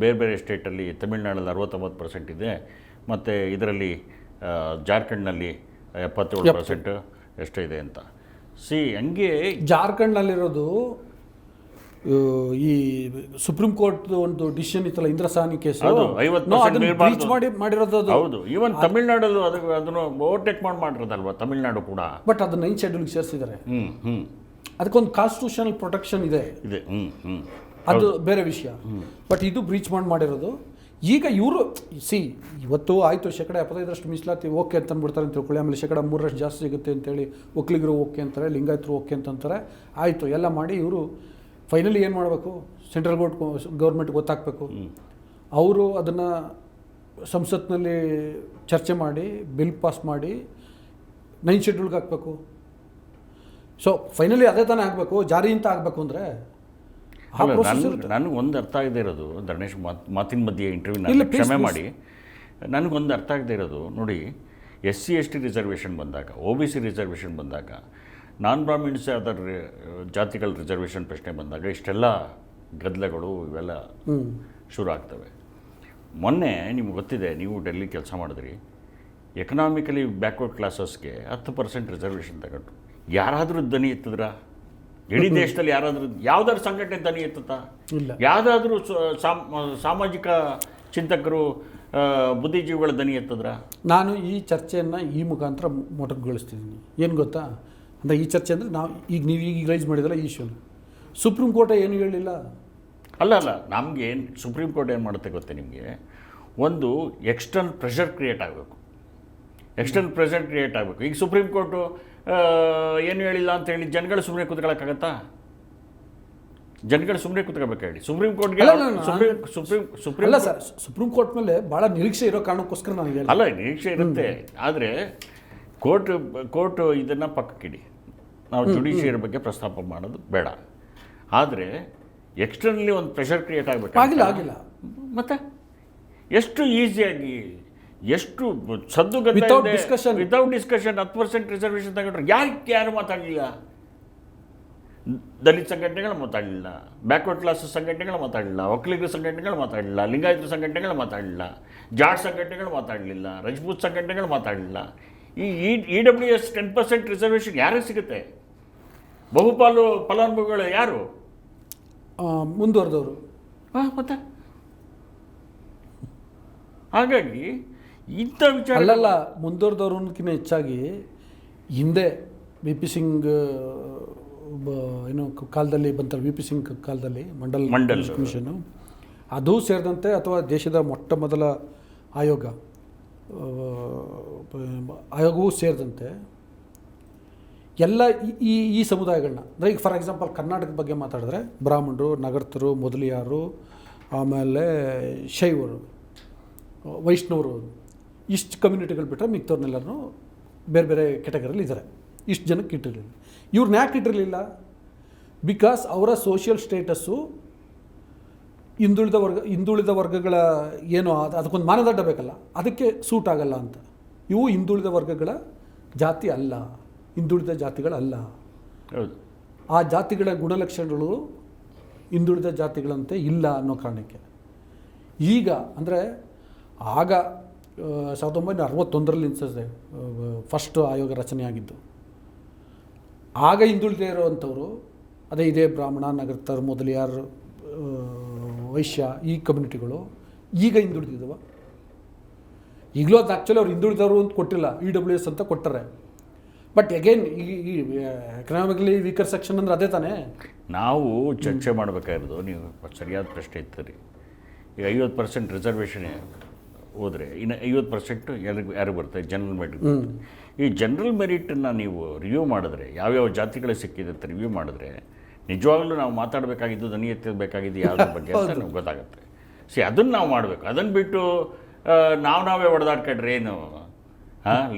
ಬೇರೆ ಸ್ಟೇಟಲ್ಲಿ ತಮಿಳ್ನಾಡಲ್ಲಿ 69% ಇದೆ, ಮತ್ತು ಇದರಲ್ಲಿ ಜಾರ್ಖಂಡ್ನಲ್ಲಿ 77% ಎಷ್ಟೇ ಇದೆ ಅಂತ. ಹಂಗೆ ಜಾರ್ಖಂಡ್ನಲ್ಲಿರೋದು ಈ ಸುಪ್ರೀಂ ಕೋರ್ಟ್ ಒಂದು ಡಿಸಿಷನ್ ಇತ್ತಲ್ಲ, ಇಂದ್ರಸಾನಿ ಕೇಸು, ಮಾಡಿರೋದು. ಹೌದು, ಈವನ್ ತಮಿಳ್ನಾಡಲ್ಲೂ ಅದನ್ನು ಓವರ್ಟೇಕ್ ಮಾಡಿರೋದಲ್ವಾ ತಮಿಳ್ನಾಡು ಕೂಡ. ಬಟ್ ಅದು 9th ಶೆಡ್ಯೂಲ್ಗೆ ಸೇರಿಸಿದ್ದಾರೆ. ಅದಕ್ಕೊಂದು ಕಾನ್ಸ್ಟಿಟ್ಯೂಷನಲ್ ಪ್ರೊಟೆಕ್ಷನ್ ಇದೆ, ಅದು ಬೇರೆ ವಿಷಯ. ಬಟ್ ಇದು ಬ್ರೀಚ್ ಮಾಡಿರೋದು. ಈಗ ಇವರು ಇವತ್ತು ಆಯಿತು 75% ಮೀಸಲಾತಿ ಓಕೆ ಅಂತ ಅಂದ್ಬಿಡ್ತಾರೆ ಅಂತ ತಿಳ್ಕೊಳ್ಳಿ. ಆಮೇಲೆ 3% ಜಾಸ್ತಿ ಸಿಗುತ್ತೆ ಅಂತೇಳಿ ಒಕ್ಕಲಿಗರು ಓಕೆ ಅಂತಾರೆ, ಲಿಂಗಾಯತರು ಓಕೆ ಅಂತಂತಾರೆ. ಆಯಿತು, ಎಲ್ಲ ಮಾಡಿ ಇವರು ಫೈನಲಿ ಏನು ಮಾಡಬೇಕು, ಸೆಂಟ್ರಲ್ ಗೌರ್ಮೆಂಟ್ಗೆ ಗೊತ್ತಾಗಬೇಕು. ಅವರು ಅದನ್ನು ಸಂಸತ್ನಲ್ಲಿ ಚರ್ಚೆ ಮಾಡಿ ಬಿಲ್ ಪಾಸ್ ಮಾಡಿ 9th ಶೆಡ್ಯೂಲ್ಗೆ ಹಾಕಬೇಕು. ಸೊ ಫೈನಲಿ ಅದೇ ತಾನೇ ಆಗಬೇಕು, ಜಾರಿ ಅಂತ ಆಗಬೇಕು ಅಂದರೆ. ನನಗೊಂದು ಅರ್ಥ ಆಗದೆ ಇರೋದು, ಧರ್ಮೇಶ್ ಮಾತಿನ ಮಧ್ಯೆ ಇಂಟರ್ವ್ಯೂನಲ್ಲಿ ಕ್ಷಮೆ ಮಾಡಿ, ನನಗೊಂದು ಅರ್ಥ ಆಗದೆ ಇರೋದು ನೋಡಿ, SC/ST ರಿಸರ್ವೇಷನ್ ಬಂದಾಗ, OBC ರಿಸರ್ವೇಷನ್ ಬಂದಾಗ, ನಾನ್ ಬ್ರಾಹ್ಮಿನ್ಸ್ ಅದರ ಜಾತಿಗಳ ರಿಸರ್ವೇಷನ್ ಪ್ರಶ್ನೆ ಬಂದಾಗ ಇಷ್ಟೆಲ್ಲ ಗದ್ದಲಗಳು ಇವೆಲ್ಲ ಶುರು ಆಗ್ತವೆ. ಮೊನ್ನೆ ನಿಮ್ಗೆ ಗೊತ್ತಿದೆ, ನೀವು ಡೆಲ್ಲಿ ಕೆಲಸ ಮಾಡಿದ್ರಿ, ಎಕನಾಮಿಕಲಿ ಬ್ಯಾಕ್ವರ್ಡ್ ಕ್ಲಾಸಸ್ಗೆ 10% ರಿಸರ್ವೇಷನ್ ತಗೊಂಡ್ರು. ಯಾರಾದರೂ ದನಿ ಎತ್ತಿದ್ರ? ಇಡೀ ದೇಶದಲ್ಲಿ ಯಾವುದಾದ್ರು ಸಂಘಟನೆ ದನಿ ಎತ್ತುತ್ತಾ? ಯಾವುದಾದ್ರೂ ಸಾಮಾಜಿಕ ಚಿಂತಕರು, ಬುದ್ಧಿಜೀವಿಗಳ ದನಿ ಎತ್ತಿದ್ರ? ನಾನು ಈ ಚರ್ಚೆಯನ್ನು ಈ ಮುಖಾಂತರ ಮೊಟಕುಗೊಳಿಸ್ತಿದ್ದೀನಿ. ಏನು ಗೊತ್ತಾ, ಅಂದರೆ ಈ ಚರ್ಚೆ ಅಂದರೆ ನೀವು ಈಗ ರೈಸ್ ಮಾಡಿದಲ್ಲ ಈ ಇಶ್ಯೂನ, ಸುಪ್ರೀಂ ಕೋರ್ಟ್ ಏನು ಹೇಳಿಲ್ಲ. ಅಲ್ಲ, ನಮಗೆ ಸುಪ್ರೀಂ ಕೋರ್ಟ್ ಏನು ಮಾಡುತ್ತೆ ಗೊತ್ತೇ ನಿಮಗೆ, ಒಂದು ಎಕ್ಸ್ಟರ್ನಲ್ ಪ್ರೆಷರ್ ಕ್ರಿಯೇಟ್ ಆಗಬೇಕು. ಎಕ್ಸ್ಟರ್ನಲ್ ಪ್ರೆಷರ್ ಕ್ರಿಯೇಟ್ ಆಗಬೇಕು. ಈಗ ಸುಪ್ರೀಂ ಕೋರ್ಟು ಏನು ಹೇಳಿಲ್ಲ ಅಂತ ಹೇಳಿ ಜನಗಳು ಸುಮ್ಮನೆ ಕೂತ್ಕೊಳ್ಳೋಕ್ಕಾಗತ್ತಾ? ಜನಗಳು ಸುಮ್ಮನೆ ಕೂತ್ಕೋಬೇಕು ಹೇಳಿ. ಸುಪ್ರೀಂ ಕೋರ್ಟ್ಗೆ ಸುಪ್ರೀಂ ಅಲ್ಲ ಸರ್, ಸುಪ್ರೀಂ ಕೋರ್ಟ್ ಮೇಲೆ ಭಾಳ ನಿರೀಕ್ಷೆ ಇರೋ ಕಾರಣಕ್ಕೋಸ್ಕರ ನಾನು ಹೇಳಿ ಅಲ್ಲ, ನಿರೀಕ್ಷೆ ಇರುತ್ತೆ. ಆದರೆ ಕೋರ್ಟ್ ಇದನ್ನು ಪಕ್ಕಕ್ಕಿಡಿ, ನಾವು ಜುಡಿಷಿಯರಿ ಬಗ್ಗೆ ಪ್ರಸ್ತಾಪ ಮಾಡೋದು ಬೇಡ. ಆದರೆ ಎಕ್ಸ್ಟರ್ನಲಿ ಒಂದು ಪ್ರೆಷರ್ ಕ್ರಿಯೇಟ್ ಆಗಬೇಕು. ಆಗಿಲ್ಲ ಮತ್ತೆ ಎಷ್ಟು ಈಸಿಯಾಗಿ, ಎಷ್ಟು ಸದ್ದುಗದ್ದೆ ವಿತೌಟ್ ಡಿಸ್ಕಷನ್ 10% ರಿಸರ್ವೇಷನ್ ತಗೊಂಡ್ರೆ ಯಾರು ಮಾತಾಡಲಿಲ್ಲ? ದಲಿತ ಸಂಘಟನೆಗಳು ಮಾತಾಡಲಿಲ್ಲ, ಬ್ಯಾಕ್ವರ್ಡ್ ಕ್ಲಾಸ್ ಸಂಘಟನೆಗಳು ಮಾತಾಡಲಿಲ್ಲ, ಒಕ್ಕಲಿಗರ ಸಂಘಟನೆಗಳು ಮಾತಾಡಲಿಲ್ಲ, ಲಿಂಗಾಯತರ ಸಂಘಟನೆಗಳು ಮಾತಾಡಲಿಲ್ಲ, ಜಾಟ್ ಸಂಘಟನೆಗಳು ಮಾತಾಡಲಿಲ್ಲ, ರಜಪೂತ್ ಸಂಘಟನೆಗಳು ಮಾತಾಡಲಿಲ್ಲ. ಈ EWS 10% ರಿಸರ್ವೇಷನ್ ಯಾರಿಗೆ ಸಿಗುತ್ತೆ? ಬಹುಪಾಲು ಫಲಾನುಭವಿಗಳು ಯಾರು? ಮುಂದುವರೆದವರು. ಮತ್ತೆ ಹಾಗಾಗಿ ಇಂಥ ವಿಚಾರ ಅಲ್ಲಲ್ಲ, ಮುಂದುವರೆದವ್ರಕ್ಕಿಂತ ಹೆಚ್ಚಾಗಿ ಹಿಂದೆ ವಿ ಪಿ ಸಿಂಗ್ ಏನೋ ಕಾಲದಲ್ಲಿ ಬಂತಾರೆ, ವಿ ಪಿ ಸಿಂಗ್ ಕಾಲದಲ್ಲಿ ಮಂಡಲ್ ಕಮಿಷನು ಅದು ಸೇರಿದಂತೆ, ಅಥವಾ ದೇಶದ ಮೊಟ್ಟ ಮೊದಲ ಆಯೋಗವೂ ಸೇರಿದಂತೆ ಎಲ್ಲ ಈ ಸಮುದಾಯಗಳನ್ನ, ಅಂದರೆ ಈಗ ಫಾರ್ ಎಕ್ಸಾಂಪಲ್ ಕರ್ನಾಟಕದ ಬಗ್ಗೆ ಮಾತಾಡಿದ್ರೆ ಬ್ರಾಹ್ಮಣರು, ನಗರ್ತರು, ಮೊದಲಿಯಾರು, ಆಮೇಲೆ ಶೈವರು, ವೈಷ್ಣವರು, ಇಷ್ಟು ಕಮ್ಯುನಿಟಿಗಳು ಬಿಟ್ಟರೆ ಮಿಕ್ತವ್ರನ್ನೆಲ್ಲರೂ ಬೇರೆ ಬೇರೆ ಕೆಟಗರಿಯಲ್ಲಿ ಇದ್ದಾರೆ. ಇಷ್ಟು ಜನಕ್ಕೆ ಇಟ್ಟಿರಲಿಲ್ಲ. ಇವ್ರನ್ನ ಯಾಕೆ ಇಟ್ಟಿರಲಿಲ್ಲ? ಬಿಕಾಸ್ ಅವರ ಸೋಷಿಯಲ್ ಸ್ಟೇಟಸ್ಸು ಹಿಂದುಳಿದ ವರ್ಗಗಳ ಏನು ಅದಕ್ಕೊಂದು ಮಾನದಂಡ ಬೇಕಲ್ಲ, ಅದಕ್ಕೆ ಸೂಟ್ ಆಗಲ್ಲ ಅಂತ. ಇವು ಹಿಂದುಳಿದ ವರ್ಗಗಳ ಜಾತಿ ಅಲ್ಲ, ಹಿಂದುಳಿದ ಜಾತಿಗಳಲ್ಲ. ಹೌದು, ಆ ಜಾತಿಗಳ ಗುಣಲಕ್ಷಣಗಳು ಹಿಂದುಳಿದ ಜಾತಿಗಳಂತೆ ಇಲ್ಲ ಅನ್ನೋ ಕಾರಣಕ್ಕೆ ಈಗ ಅಂದರೆ ಆಗ 1961ರಲ್ಲಿ ಅನಿಸುತ್ತೆ ಫಸ್ಟ್ ಆಯೋಗ ರಚನೆ ಆಗಿದ್ದು. ಆಗ ಹಿಂದುಳಿದೇ ಇರುವಂಥವ್ರು ಅದೇ ಇದೇ ಬ್ರಾಹ್ಮಣ, ನಗರ್ತರು, ಮೊದಲಿಯಾರು, ವೈಶ್ಯ ಈ ಕಮ್ಯುನಿಟಿಗಳು ಈಗ ಹಿಂದುಳಿದಿದ್ದವ. ಈಗಲೂ ಅದು ಆ್ಯಕ್ಚುಲಿ ಅವ್ರು ಹಿಂದುಳಿದವರು ಅಂತ ಕೊಟ್ಟಿಲ್ಲ, EWS ಅಂತ ಕೊಟ್ಟರೆ. ಬಟ್ ಅಗೇನ್ ಈ ಎಕನಾಮಿಕಲಿ ವೀಕರ್ ಸೆಕ್ಷನ್ ಅಂದರೆ ಅದೇ ತಾನೇ ನಾವು ಚರ್ಚೆ ಮಾಡಬೇಕಾಗಿರೋದು. ನೀವು ಸರಿಯಾದ ಪ್ರಶ್ನೆ ಇರ್ತೀರಿ. ಈಗ 50% ರಿಸರ್ವೇಷನ್ ಹೋದರೆ ಇನ್ನು 50% ಯಾರಿಗೆ ಬರ್ತದೆ? General merit. ಈ ಜನರಲ್ ಮೆರಿಟನ್ನು ನೀವು ರಿವ್ಯೂ ಮಾಡಿದ್ರೆ, ಯಾವ್ಯಾವ ಜಾತಿಗಳಿಗೆ ಸಿಕ್ಕಿದೆ ಅಂತ ರಿವ್ಯೂ ಮಾಡಿದ್ರೆ, ನಿಜವಾಗ್ಲೂ ನಾವು ಮಾತಾಡಬೇಕಾಗಿದ್ದು, ದನಿ ಎತ್ತಬೇಕಾಗಿದ್ದು ಯಾವುದ್ರ ಬಗ್ಗೆ ಅಂತ ನಮ್ಗೆ ಗೊತ್ತಾಗುತ್ತೆ. ಅದನ್ನು ನಾವು ಮಾಡಬೇಕು. ಅದನ್ನು ಬಿಟ್ಟು ನಾವೇ ಹೊಡೆದಾಡ್ಕೊಂಡ್ರೆ ಏನು?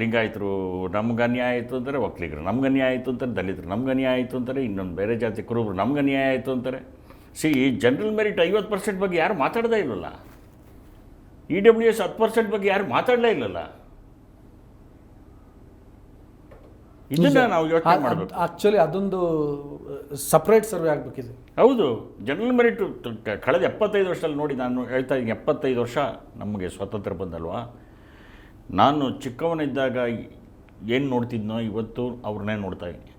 ಲಿಂಗಾಯತರು ನಮ್ಗೆ ಅನ್ಯಾಯ ಆಯಿತು ಅಂತಾರೆ, ಒಕ್ಕಲಿಗರು ನಮ್ಗೆ ಅನ್ಯಾಯ ಆಯಿತು ಅಂತಾರೆ, ದಲಿತರು ನಮ್ಗೆ ಅನ್ಯಾಯ ಆಯಿತು ಅಂತಾರೆ, ಇನ್ನೊಂದು ಬೇರೆ ಜಾತಿ ಕುರುಬರು ನಮ್ಗೆ ಅನ್ಯಾಯ ಆಯಿತು ಅಂತಾರೆ. ಈ ಜನರಲ್ ಮೆರಿಟ್ 50% ಬಗ್ಗೆ ಯಾರು ಮಾತಾಡ್ದೇ ಇಲ್ಲಲ್ಲ. EWS 10% ಬಗ್ಗೆ ಯಾರು ಮಾತಾಡಲೇ ಇಲ್ಲಲ್ಲ. ಇದನ್ನು ನಾವು ಯೋಚನೆ ಮಾಡಬೇಕು. ಆ್ಯಕ್ಚುಲಿ ಅದೊಂದು ಸಪ್ರೇಟ್ ಸರ್ವೆ ಆಗಬೇಕಿದೆ. ಹೌದು, ಜನರಲ್ ಮೆರಿಟು ಕಳೆದ 75 ವರ್ಷದಲ್ಲಿ ನೋಡಿ, ನಾನು ಹೇಳ್ತಾ ಇದ್ದೀನಿ, 75 ವರ್ಷ ನಮಗೆ ಸ್ವಾತಂತ್ರ್ಯ ಬಂದಲ್ವಾ. ನಾನು ಚಿಕ್ಕವನಿದ್ದಾಗ ಏನು ನೋಡ್ತಿದ್ನೋ ಇವತ್ತು ಅವ್ರನ್ನೇ ನೋಡ್ತಾ ಇದ್ದೀನಿ.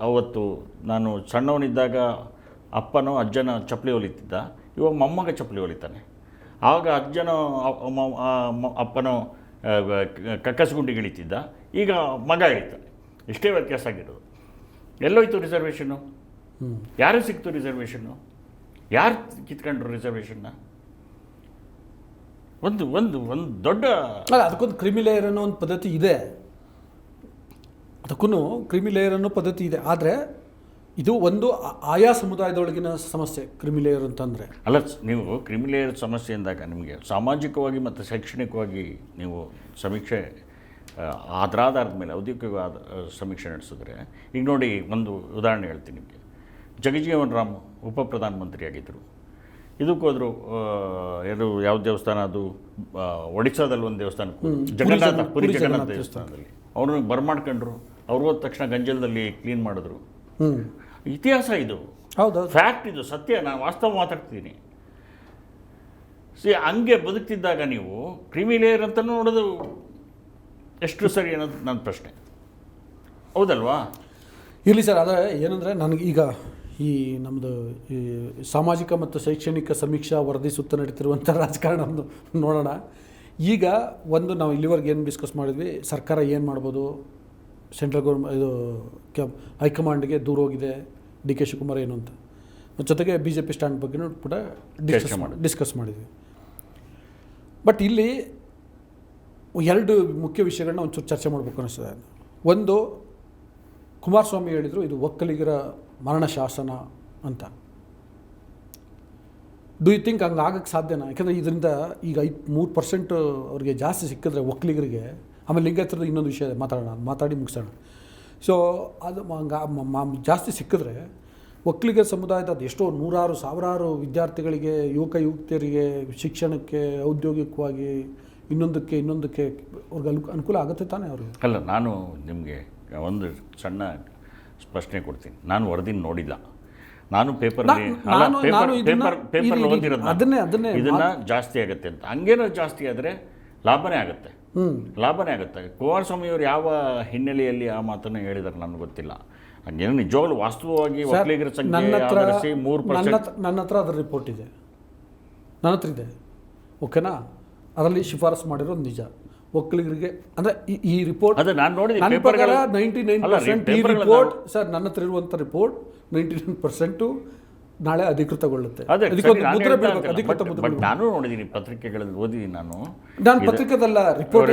ಅವತ್ತು ನಾನು ಸಣ್ಣವನಿದ್ದಾಗ ಅಪ್ಪನೋ ಅಜ್ಜನ ಚಪ್ಪಲಿ ಹೊಲಿತಿದ್ದ, ಇವಾಗ ಮೊಮ್ಮಗ ಚಪ್ಪಲಿ ಹೊಲಿತಾನೆ. ಆಗ ಅಜ್ಜನೋ ಅಪ್ಪನೋ ಕಕ್ಕಸಗುಂಡಿಗೆ ಇಳಿತಿದ್ದ, ಈಗ ಮಗ ಇಳಿತಾನೆ. ಇಷ್ಟೇ ವ್ಯತ್ಯಾಸ ಆಗಿರೋದು. ಎಲ್ಲೋಯ್ತು ರಿಸರ್ವೇಷನ್ನು? ಯಾರು ಸಿಕ್ತು ರಿಸರ್ವೇಷನ್ನು? ಯಾರು ಕಿತ್ಕೊಂಡ್ರು ರಿಸರ್ವೇಷನ್ನ? ಒಂದು ಒಂದು ಒಂದು ದೊಡ್ಡ ಅಲ್ಲ, ಅದಕ್ಕೊಂದು ಕ್ರಿಮಿ ಲೇಯರ್ ಅನ್ನೋ ಒಂದು ಪದ್ಧತಿ ಇದೆ. ಅದಕ್ಕೂ ಕ್ರಿಮಿ ಲೇಯರ್ ಅನ್ನೋ ಪದ್ಧತಿ ಇದೆ. ಆದರೆ ಇದು ಒಂದು ಆಯಾ ಸಮುದಾಯದೊಳಗಿನ ಸಮಸ್ಯೆ ಕ್ರಿಮಿ ಲೇಯರ್ ಅಂತಂದರೆ. ಅಲ್ಲ, ನೀವು ಕ್ರಿಮಿ ಲೇಯರ್ ಸಮಸ್ಯೆ ಅಂದಾಗ ನಿಮಗೆ ಸಾಮಾಜಿಕವಾಗಿ ಮತ್ತು ಶೈಕ್ಷಣಿಕವಾಗಿ ನೀವು ಸಮೀಕ್ಷೆ ಆಧಾರದ ಮೇಲೆ ಔದ್ಯೋಗಿಕವಾದ ಸಮೀಕ್ಷೆ ನಡೆಸಿದ್ರೆ, ಈಗ ನೋಡಿ, ಒಂದು ಉದಾಹರಣೆ ಹೇಳ್ತೀನಿ ನಿಮಗೆ. ಜಗಜೀವನ್ ರಾಮ್ ಉಪ ಪ್ರಧಾನಮಂತ್ರಿಯಾಗಿದ್ದರು. ಇದಕ್ಕೆ ಹೋದರು, ಯಾವ ದೇವಸ್ಥಾನ ಅದು, ಒಡಿಸ್ಸಾದಲ್ಲಿ ಒಂದು ದೇವಸ್ಥಾನಕ್ಕೆ, ಪುರಿ ಜಗನ್ನಾಥ ದೇವಸ್ಥಾನದಲ್ಲಿ ಅವ್ರನ್ನ ಬರ್ಮಾಡ್ಕೊಂಡ್ರು. ಅವ್ರು ಹೋದ ತಕ್ಷಣ ಗಂಜಲದಲ್ಲಿ ಕ್ಲೀನ್ ಮಾಡಿದ್ರು. ಇತಿಹಾಸ ಇದು, ಹೌದು, ಫ್ಯಾಕ್ಟ್ ಇದು, ಸತ್ಯ. ನಾನು ವಾಸ್ತವ ಮಾತಾಡ್ತಿದ್ದೀನಿ. ಹಂಗೆ ಬದುಕ್ತಿದ್ದಾಗ ನೀವು ಕ್ರಿಮಿ ಲೇಯರ್ ಅಂತ ನೋಡೋದು ಎಷ್ಟು ಸರಿ ಅನ್ನೋದು ನನ್ನ ಪ್ರಶ್ನೆ, ಹೌದಲ್ವಾ? ಇರಲಿ ಸರ್. ಆದರೆ ಏನಂದರೆ ನನಗೆ ಈಗ ಈ ನಮ್ಮದು ಈ ಸಾಮಾಜಿಕ ಮತ್ತು ಶೈಕ್ಷಣಿಕ ಸಮೀಕ್ಷಾ ವರದಿ ಸುತ್ತ ನಡೀತಿರುವಂಥ ರಾಜಕಾರಣವನ್ನು ನೋಡೋಣ. ಈಗ ಒಂದು ನಾವು ಇಲ್ಲಿವರೆಗೆ ಏನು ಡಿಸ್ಕಸ್ ಮಾಡಿದ್ವಿ, ಸರ್ಕಾರ ಏನು ಮಾಡ್ಬೋದು, ಸೆಂಟ್ರಲ್ ಗೌರ್ಮೆಂಟ್ ಇದು ಹೈಕಮಾಂಡ್ಗೆ ದೂರ ಹೋಗಿದೆ DK ಶಿವಕುಮಾರ್ ಏನು ಅಂತ, ಜೊತೆಗೆ BJP ಸ್ಟ್ಯಾಂಡ್ ಬಗ್ಗೆನೂ ಕೂಡ ಡಿಸ್ಕಸ್ ಮಾಡಿದ್ವಿ. ಬಟ್ ಇಲ್ಲಿ ಎರಡು ಮುಖ್ಯ ವಿಷಯಗಳನ್ನ ಒಂಚೂರು ಚರ್ಚೆ ಮಾಡಬೇಕು ಅನ್ನಿಸ್ತದೆ. ಒಂದು, ಕುಮಾರಸ್ವಾಮಿ ಹೇಳಿದರು ಇದು ಒಕ್ಕಲಿಗರ ಮರಣ ಶಾಸನ ಅಂತ. ಡೂ ಯು ಥಿಂಕ್ ಹಂಗೆ ಆಗಕ್ಕೆ ಸಾಧ್ಯನಾ? ಯಾಕೆಂದರೆ ಇದರಿಂದ ಈಗ 3% ಅವ್ರಿಗೆ ಜಾಸ್ತಿ ಸಿಕ್ಕಿದ್ರೆ ಒಕ್ಕಲಿಗರಿಗೆ, ಆಮೇಲೆ ಲಿಂಗಾಯತರದ ಇನ್ನೊಂದು ವಿಷಯ ಮಾತಾಡಿ ಮುಗಿಸೋಣ. ಸೊ ಅದು ಜಾಸ್ತಿ ಸಿಕ್ಕಿದ್ರೆ ಒಕ್ಕಲಿಗ ಸಮುದಾಯದ ಎಷ್ಟೋ ನೂರಾರು ಸಾವಿರಾರು ವಿದ್ಯಾರ್ಥಿಗಳಿಗೆ, ಯುವತಿಯರಿಗೆ ಶಿಕ್ಷಣಕ್ಕೆ, ಔದ್ಯೋಗಿಕವಾಗಿ ಇನ್ನೊಂದಕ್ಕೆ ಅವ್ರಿಗೆ ಅನುಕೂಲ ಆಗುತ್ತೆ ತಾನೇ ಅವ್ರಿಗೆ? ಅಲ್ಲ, ನಾನು ನಿಮಗೆ ಒಂದು ಸಣ್ಣ ಪ್ರಶ್ನೆ ಕೊಡ್ತೀನಿ. ನಾನು ವರದಿನ ನೋಡಿಲ್ಲ, ನಾನು ಪೇಪರ್ ಓದಿರೋದು. ಅದನ್ನೇ ಇದನ್ನು ಜಾಸ್ತಿ ಆಗುತ್ತೆ ಅಂತ. ಹಂಗೇನಾದ್ರು ಜಾಸ್ತಿ ಆದರೆ ಲಾಭನೇ ಆಗುತ್ತೆ. ಕುಮಾರಸ್ವಾಮಿಯವರು ಯಾವ ಹಿನ್ನೆಲೆಯಲ್ಲಿ ಆ ಮಾತನ್ನು ಹೇಳಿದಾರೆ ನನಗೆ ಗೊತ್ತಿಲ್ಲ. ಹಂಗೇನು ನಿಜವಾಗ್ಲೂ ವಾಸ್ತವವಾಗಿ ಒಕ್ಕಲಿಗರ ಸಂಖ್ಯೆ ಆಧರಿಸಿ 3%. ನನ್ನ ಹತ್ರ ಅದರ ರಿಪೋರ್ಟ್ ಇದೆ, ನನ್ನ ಹತ್ರ ಇದೆ. ಓಕೆನಾ? ಅದರಲ್ಲಿ ಶಿಫಾರಸು ಮಾಡಿರೋದು ನಿಜ. ಒಕ್ಕಲಿಗರಿಗೆ ಅಂದರೆ ಈ ರಿಪೋರ್ಟ್ ಅದು ನಾನು ನೋಡಿದ್ದೀನಿ. ನನ್ನ ಪ್ರಕಾರ 99% ಈ ರಿಪೋರ್ಟ್ ಸರ್, ನನ್ನ ಹತ್ರ ಇರುವಂಥ ರಿಪೋರ್ಟ್ 99% ನಾಳೆ ಅಧಿಕೃತಗೊಳ್ಳುತ್ತೆ. ನಾನು ನೋಡಿದ್ದೀನಿ, ಪತ್ರಿಕೆಗಳಲ್ಲಿ ಓದಿದ್ದೀನಿ. ನಾನು ಪತ್ರಿಕೆದಲ್ಲ, ರಿಪೋರ್ಟ್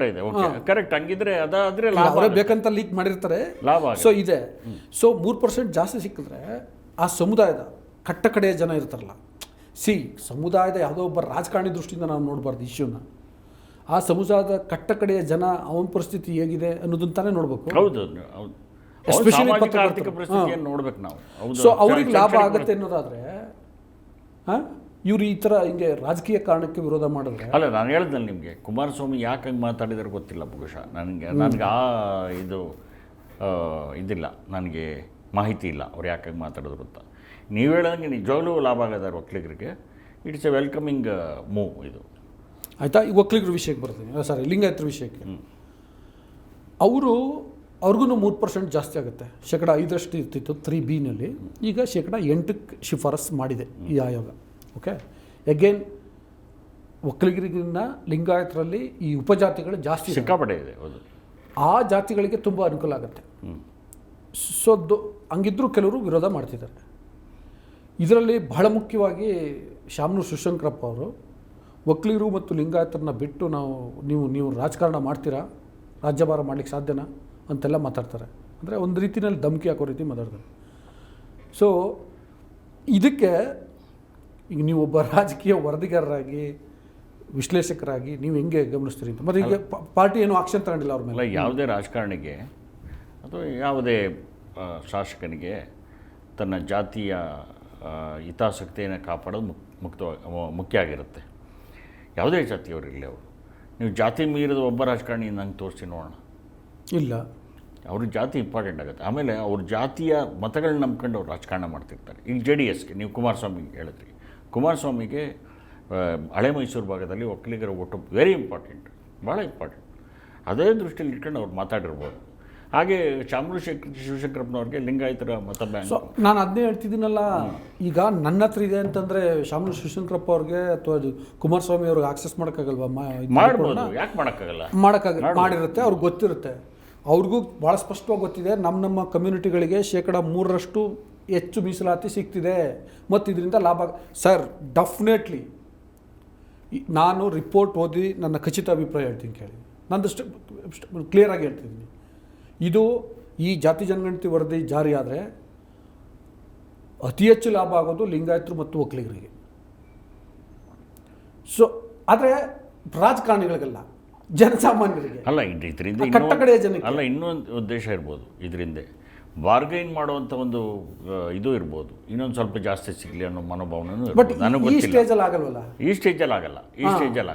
ಇದೆ. ಕರೆಕ್ಟ್. ಹಂಗಿದ್ರೆ ಅದಾದ್ರೆ ಲಾಭ ಬೇಕಂತ ಲೀಕ್ ಮಾಡಿರ್ತಾರೆ, ಲಾಭ. ಸೊ ಇದೆ. ಸೊ 3% ಜಾಸ್ತಿ ಸಿಕ್ಕಿದ್ರೆ ಆ ಸಮುದಾಯದ ಕಟ್ಟಕಡೆಯ ಜನ ಇರ್ತಾರಲ್ಲ, ಸಮುದಾಯದ ಯಾವುದೋ ಒಬ್ಬ ರಾಜಕಾರಣಿ ದೃಷ್ಟಿಯಿಂದ ನಾವು ನೋಡಬಾರ್ದು ಇಶ್ಯೂನ. ಆ ಸಮುದಾಯದ ಕಟ್ಟಕಡೆಯ ಜನ ಅವನ ಪರಿಸ್ಥಿತಿ ಹೇಗಿದೆ ಅನ್ನೋದನ್ನ ತಾನೇ ನೋಡಬೇಕು. ಹೌದು, ಎಸ್ಪೆಷಲಿ ಆರ್ಥಿಕ ಪರಿಸ್ಥಿತಿಯನ್ನು ನೋಡ್ಬೇಕು ನಾವು. ಸೊ ಅವ್ರಿಗೆ ಲಾಭ ಆಗುತ್ತೆ ಅನ್ನೋದಾದ್ರೆ ಇವ್ರು ಈ ಥರ ಹಿಂಗೆ ರಾಜಕೀಯ ಕಾರಣಕ್ಕೆ ವಿರೋಧ ಮಾಡಿದ್ರೆ. ಅಲ್ಲ, ನಾನು ಹೇಳಿದ್ನಲ್ಲ ನಿಮಗೆ, ಕುಮಾರಸ್ವಾಮಿ ಯಾಕೆ ಹಂಗೆ ಮಾತಾಡಿದ್ರೆ ಗೊತ್ತಿಲ್ಲ ಬಹುಶಃ ನನಗೆ ಇದಿಲ್ಲ, ನನಗೆ ಮಾಹಿತಿ ಇಲ್ಲ ಅವ್ರು ಯಾಕೆ ಹಂಗೆ ಮಾತಾಡೋದು ಗೊತ್ತಾ. ನೀವು ಹೇಳೋಂಗೆ ನಿಜವಾಗ್ಲೂ ಲಾಭ ಆಗದಾರೆ ಒಕ್ಕಲಿಗರಿಗೆ. ಇಟ್ಸ್ ಎ ವೆಲ್ಕಮಿಂಗ್ ಮೂವ್ ಇದು. ಆಯಿತಾ? ಈ ಒಕ್ಕಲಿಗರ ವಿಷಯಕ್ಕೆ ಬರ್ತೀನಿ, ಲಿಂಗಾಯತರ ವಿಷಯಕ್ಕೆ. ಅವ್ರಿಗೂ 3% ಜಾಸ್ತಿ ಆಗುತ್ತೆ. 5% ಇರ್ತಿತ್ತು 3B ಈಗ 8% ಶಿಫಾರಸ್ ಮಾಡಿದೆ ಈ ಆಯೋಗ. ಓಕೆ, ಅಗೇನ್ ಒಕ್ಕಲಿಗರಿಗಿನ್ನ ಲಿಂಗಾಯತರಲ್ಲಿ ಈ ಉಪಜಾತಿಗಳು ಜಾಸ್ತಿ ಸಿಕ್ಕಾಪಟ್ಟೆ ಇದೆ. ಹೌದು, ಆ ಜಾತಿಗಳಿಗೆ ತುಂಬ ಅನುಕೂಲ ಆಗುತ್ತೆ. ಸೊ ಹಂಗಿದ್ರೂ ಕೆಲವರು ವಿರೋಧ ಮಾಡ್ತಿದ್ದಾರೆ. ಇದರಲ್ಲಿ ಬಹಳ ಮುಖ್ಯವಾಗಿ ಶಾಮನೂರು ಶಿವಶಂಕರಪ್ಪ ಅವರು ಒಕ್ಕಲಿಗರು ಮತ್ತು ಲಿಂಗಾಯತರನ್ನ ಬಿಟ್ಟು ನೀವು ರಾಜಕಾರಣ ಮಾಡ್ತೀರಾ, ರಾಜ್ಯಭಾರ ಮಾಡಲಿಕ್ಕೆ ಸಾಧ್ಯನಾ ಅಂತೆಲ್ಲ ಮಾತಾಡ್ತಾರೆ. ಅಂದರೆ ಒಂದು ರೀತಿಯಲ್ಲಿ ಧಮಕಿ ಹಾಕೋ ರೀತಿ ಮಾತಾಡ್ತಾರೆ. ಸೊ ಇದಕ್ಕೆ ಈಗ ನೀವು ಒಬ್ಬ ರಾಜಕೀಯ ವರದಿಗಾರರಾಗಿ, ವಿಶ್ಲೇಷಕರಾಗಿ ನೀವು ಹೆಂಗೆ ಗಮನಿಸ್ತೀರಿ ಅಂತ? ಮತ್ತು ಈಗ ಪಾರ್ಟಿ ಏನೂ ಆಕ್ಷನ್ ತಗೊಂಡಿಲ್ಲ ಅವ್ರ ಮೇಲೆ. ಯಾವುದೇ ರಾಜಕಾರಣಿಗೆ ಅಥವಾ ಯಾವುದೇ ಶಾಸಕನಿಗೆ ತನ್ನ ಜಾತಿಯ ಹಿತಾಸಕ್ತಿಯನ್ನು ಕಾಪಾಡೋದು ಮುಖ್ಯ ಆಗಿರುತ್ತೆ. ಯಾವುದೇ ಜಾತಿಯವರಿರಲಿ ಅವರು. ನೀವು ಜಾತಿ ಮೀರಿದ ಒಬ್ಬ ರಾಜಕಾರಣಿ ನಂಗೆ ತೋರಿಸಿ ನೋಡೋಣ. ಇಲ್ಲ, ಅವ್ರ ಜಾತಿ ಇಂಪಾರ್ಟೆಂಟ್ ಆಗುತ್ತೆ. ಆಮೇಲೆ ಅವ್ರ ಜಾತಿಯ ಮತಗಳನ್ನ ನಂಬ್ಕೊಂಡು ಅವ್ರು ರಾಜಕಾರಣ ಮಾಡ್ತಿರ್ತಾರೆ. ಈಗ JDSಗೆ ನೀವು ಕುಮಾರಸ್ವಾಮಿಗೆ ಹೇಳಿದ್ರಿ. ಕುಮಾರಸ್ವಾಮಿಗೆ ಹಳೆ ಮೈಸೂರು ಭಾಗದಲ್ಲಿ ಒಕ್ಕಲಿಗರ ಓಟು ವೆರಿ ಇಂಪಾರ್ಟೆಂಟ್, ಭಾಳ ಇಂಪಾರ್ಟೆಂಟ್. ಅದೇ ದೃಷ್ಟಿಯಲ್ಲಿ ಇಟ್ಕೊಂಡು ಅವ್ರು ಮಾತಾಡಿರ್ಬೋದು. ಹಾಗೆ ಶಾಮನೂರು ಶಿವಶಂಕರಪ್ಪನವ್ರಿಗೆ ಲಿಂಗಾಯತರ ಮತ ಬ್ಯಾಂಕ್. ಸೊ ನಾನು ಅದನ್ನೇ ಹೇಳ್ತಿದ್ದೀನಲ್ಲ, ಈಗ ನನ್ನ ಹತ್ರ ಇದೆ ಅಂತಂದರೆ ಶಾಮನೂರು ಶಿವಶಂಕರಪ್ಪ ಅವ್ರಿಗೆ ಅಥವಾ ಕುಮಾರಸ್ವಾಮಿ ಅವ್ರಿಗೆ ಆಕ್ಸೆಸ್ ಮಾಡೋಕ್ಕಾಗಲ್ವಾ? ಮಾಡ್ಬೋದು, ಯಾಕೆ ಮಾಡೋಕ್ಕಾಗಲ್ಲ? ಮಾಡಿರುತ್ತೆ, ಅವ್ರಿಗೆ ಗೊತ್ತಿರುತ್ತೆ. ಅವ್ರಿಗೂ ಭಾಳ ಸ್ಪಷ್ಟವಾಗಿ ಗೊತ್ತಿದೆ, ನಮ್ಮ ಕಮ್ಯುನಿಟಿಗಳಿಗೆ 3% ಹೆಚ್ಚು ಮೀಸಲಾತಿ ಸಿಗ್ತಿದೆ ಮತ್ತು ಇದರಿಂದ ಲಾಭ. ಸರ್, ಡೆಫಿನೆಟ್ಲಿ ನಾನು ರಿಪೋರ್ಟ್ ಓದಿ ನನ್ನ ಖಚಿತ ಅಭಿಪ್ರಾಯ ಹೇಳ್ತೀನಿ, ಕೇಳಿ. ನಂದಷ್ಟು ಕ್ಲಿಯರಾಗಿ ಹೇಳ್ತಿದ್ದೀನಿ. ಈ ಜಾತಿ ಜನಗಣತಿ ವರದಿ ಜಾರಿ ಆದರೆ ಅತಿ ಹೆಚ್ಚು ಲಾಭ ಆಗೋದು ಲಿಂಗಾಯತರು ಮತ್ತು ಒಕ್ಕಲಿಗರಿಗೆ. ಸೊ ಆದರೆ ರಾಜಕಾರಣಿಗಳಿಗೆಲ್ಲ, ಜನಸಾಮಾನ್ಯರಿಗೆ ಅಲ್ಲ. ಇದರಿಂದ ಕಟ್ಟಕಡೆಯ ಜನಕ್ಕೆ ಅಲ್ಲ, ಇನ್ನೊಂದು ಉದ್ದೇಶ ಇರ್ಬೋದು. ಇದರಿಂದ ಬಾರ್ಗೈನ್ ಮಾಡುವಂಥ ಒಂದು ಇದು ಇರ್ಬೋದು, ಇನ್ನೊಂದು ಸ್ವಲ್ಪ ಜಾಸ್ತಿ ಸಿಗಲಿ ಅನ್ನೋ ಮನೋಭಾವನೂ. ಬಟ್ ಈ ಸ್ಟೇಜಲ್ಲಿ ಆಗಲ್ವಲ್ಲ. ಈ ಸ್ಟೇಜಲ್ಲಿ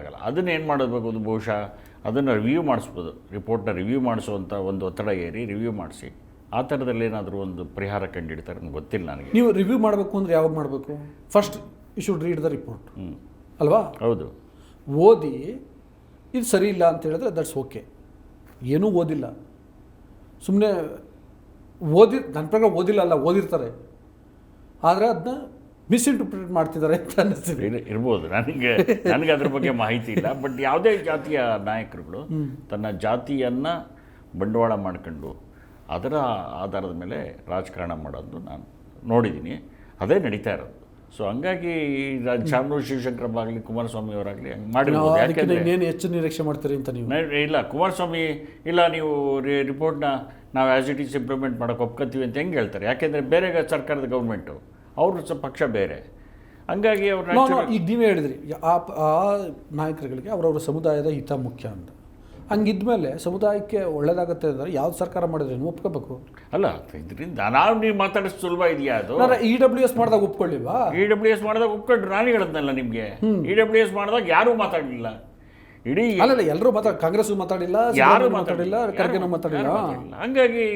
ಆಗಲ್ಲ. ಅದನ್ನ ಏನು ಮಾಡಬೇಕು? ಬಹುಶಃ ಅದನ್ನು ರಿವ್ಯೂ ಮಾಡಿಸ್ಬೋದು. ರಿಪೋರ್ಟ್ನ ರಿವ್ಯೂ ಮಾಡಿಸುವಂಥ ಒಂದು ಒತ್ತಡ ಏರಿ ರಿವ್ಯೂ ಮಾಡಿಸಿ ಆ ಥರದಲ್ಲಿ ಏನಾದರೂ ಒಂದು ಪರಿಹಾರ ಕಂಡುಹಿಡ್ತಾರೆ ನನಗೆ ಗೊತ್ತಿಲ್ಲ. ನನಗೆ ನೀವು ರಿವ್ಯೂ ಮಾಡಬೇಕು ಅಂದರೆ ಯಾವಾಗ ಮಾಡಬೇಕು? First you should read the report ಅಲ್ವಾ? ಹೌದು, ಓದಿ ಇದು ಸರಿ ಇಲ್ಲ ಅಂತ ಹೇಳಿದ್ರೆ ದಟ್ಸ್ ಓಕೆ. ಏನೂ ಓದಿಲ್ಲ, ಸುಮ್ಮನೆ ನನ್ನ ಪ್ರಕಾರ ಓದಿಲ್ಲ ಅಲ್ಲ, ಓದಿರ್ತಾರೆ, ಆದರೆ ಅದನ್ನ ಮಿಸ್ಇಂಟರ್ಪ್ರಿಟೇಟ್ ಮಾಡ್ತಿದ್ದಾರೆ ಅಂತ ಅನ್ನಿಸ್ತಿದೆ. ಇರ್ಬೋದು. ನನಗೆ ಅದ್ರ ಬಗ್ಗೆ ಮಾಹಿತಿ ಇಲ್ಲ. ಬಟ್ ಯಾವುದೇ ಜಾತಿಯ ನಾಯಕರುಗಳು ತನ್ನ ಜಾತಿಯನ್ನು ಬಂಡವಾಳ ಮಾಡ್ಕೊಂಡು ಅದರ ಆಧಾರದ ಮೇಲೆ ರಾಜಕಾರಣ ಮಾಡೋದು ನಾನು ನೋಡಿದ್ದೀನಿ. ಅದೇ ನಡೀತಾ ಇರೋದು. ಸೊ ಹಂಗಾಗಿ ಶಾಮನೂರು ಶಿವಶಂಕರಪ್ಪ ಆಗಲಿ ಕುಮಾರಸ್ವಾಮಿ ಅವರಾಗಲಿ ಹಂಗೆ ಮಾಡಿರ್ಬೋದು. ಅದಕ್ಕೆ ಯಾಕೆಂದರೆ ಇನ್ನೇನು ಹೆಚ್ಚು ನಿರೀಕ್ಷೆ ಮಾಡ್ತೀರಿ ಅಂತ ನೀವು? ಇಲ್ಲ, ಕುಮಾರಸ್ವಾಮಿ ಇಲ್ಲ ನೀವು ರಿಪೋರ್ಟ್ನ ನಾವು ಆ್ಯಸ್ ಇಟ್ ಈಸ್ ಇಂಪ್ಲಿಮೆಂಟ್ ಮಾಡೋಕೆ ಒಪ್ಕೊತೀವಿ ಅಂತ ಹೆಂಗೆ ಹೇಳ್ತಾರೆ? ಯಾಕೆಂದರೆ ಬೇರೆ ಸರ್ಕಾರದ ಗೌರ್ಮೆಂಟು ಅವ್ರ ಪಕ್ಷ ಬೇರೆ, ಹಂಗಾಗಿ ಅವ್ರ ಈಗ ನೀವೇ ಹೇಳಿದ್ರಿ ಆ ನಾಯಕರುಗಳಿಗೆ ಅವರವರ ಸಮುದಾಯದ ಹಿತ ಮುಖ್ಯ ಅಂತ. ಹಂಗಿದ್ಮೇಲೆ ಸಮುದಾಯಕ್ಕೆ ಒಳ್ಳೇದಾಗುತ್ತೆ ಅಂದರೆ ಯಾವ್ದು ಸರ್ಕಾರ ಮಾಡಿದ್ರೆ ನೀವು ಒಪ್ಕೋಬೇಕು ಅಲ್ಲ. ಇದರಿಂದ ನೀವು ಮಾತಾಡೋದು ಸುಲಭ ಇದೆಯಾ? ಅದು EWS ಮಾಡಿದಾಗ ಒಪ್ಕೊಳ್ಳಿವಾ? EWS ಮಾಡಿದಾಗ ಒಪ್ಕೊಂಡ್ರು. ನಾನು ಹೇಳಿದ್ನಲ್ಲ ನಿಮಗೆ, EWS ಮಾಡಿದಾಗ ಯಾರೂ ಮಾತಾಡಲಿಲ್ಲ. ಇಡೀ ಅಲ್ಲಲ್ಲ, ಎಲ್ಲರೂ ಕಾಂಗ್ರೆಸ್ ಮಾತಾಡಿಲ್ಲ, ಯಾರು ಮಾತಾಡಿಲ್ಲ, ಖರ್ಗೆನೂ ಮಾತಾಡಿಲ್ಲ. ಹಂಗಾಗಿ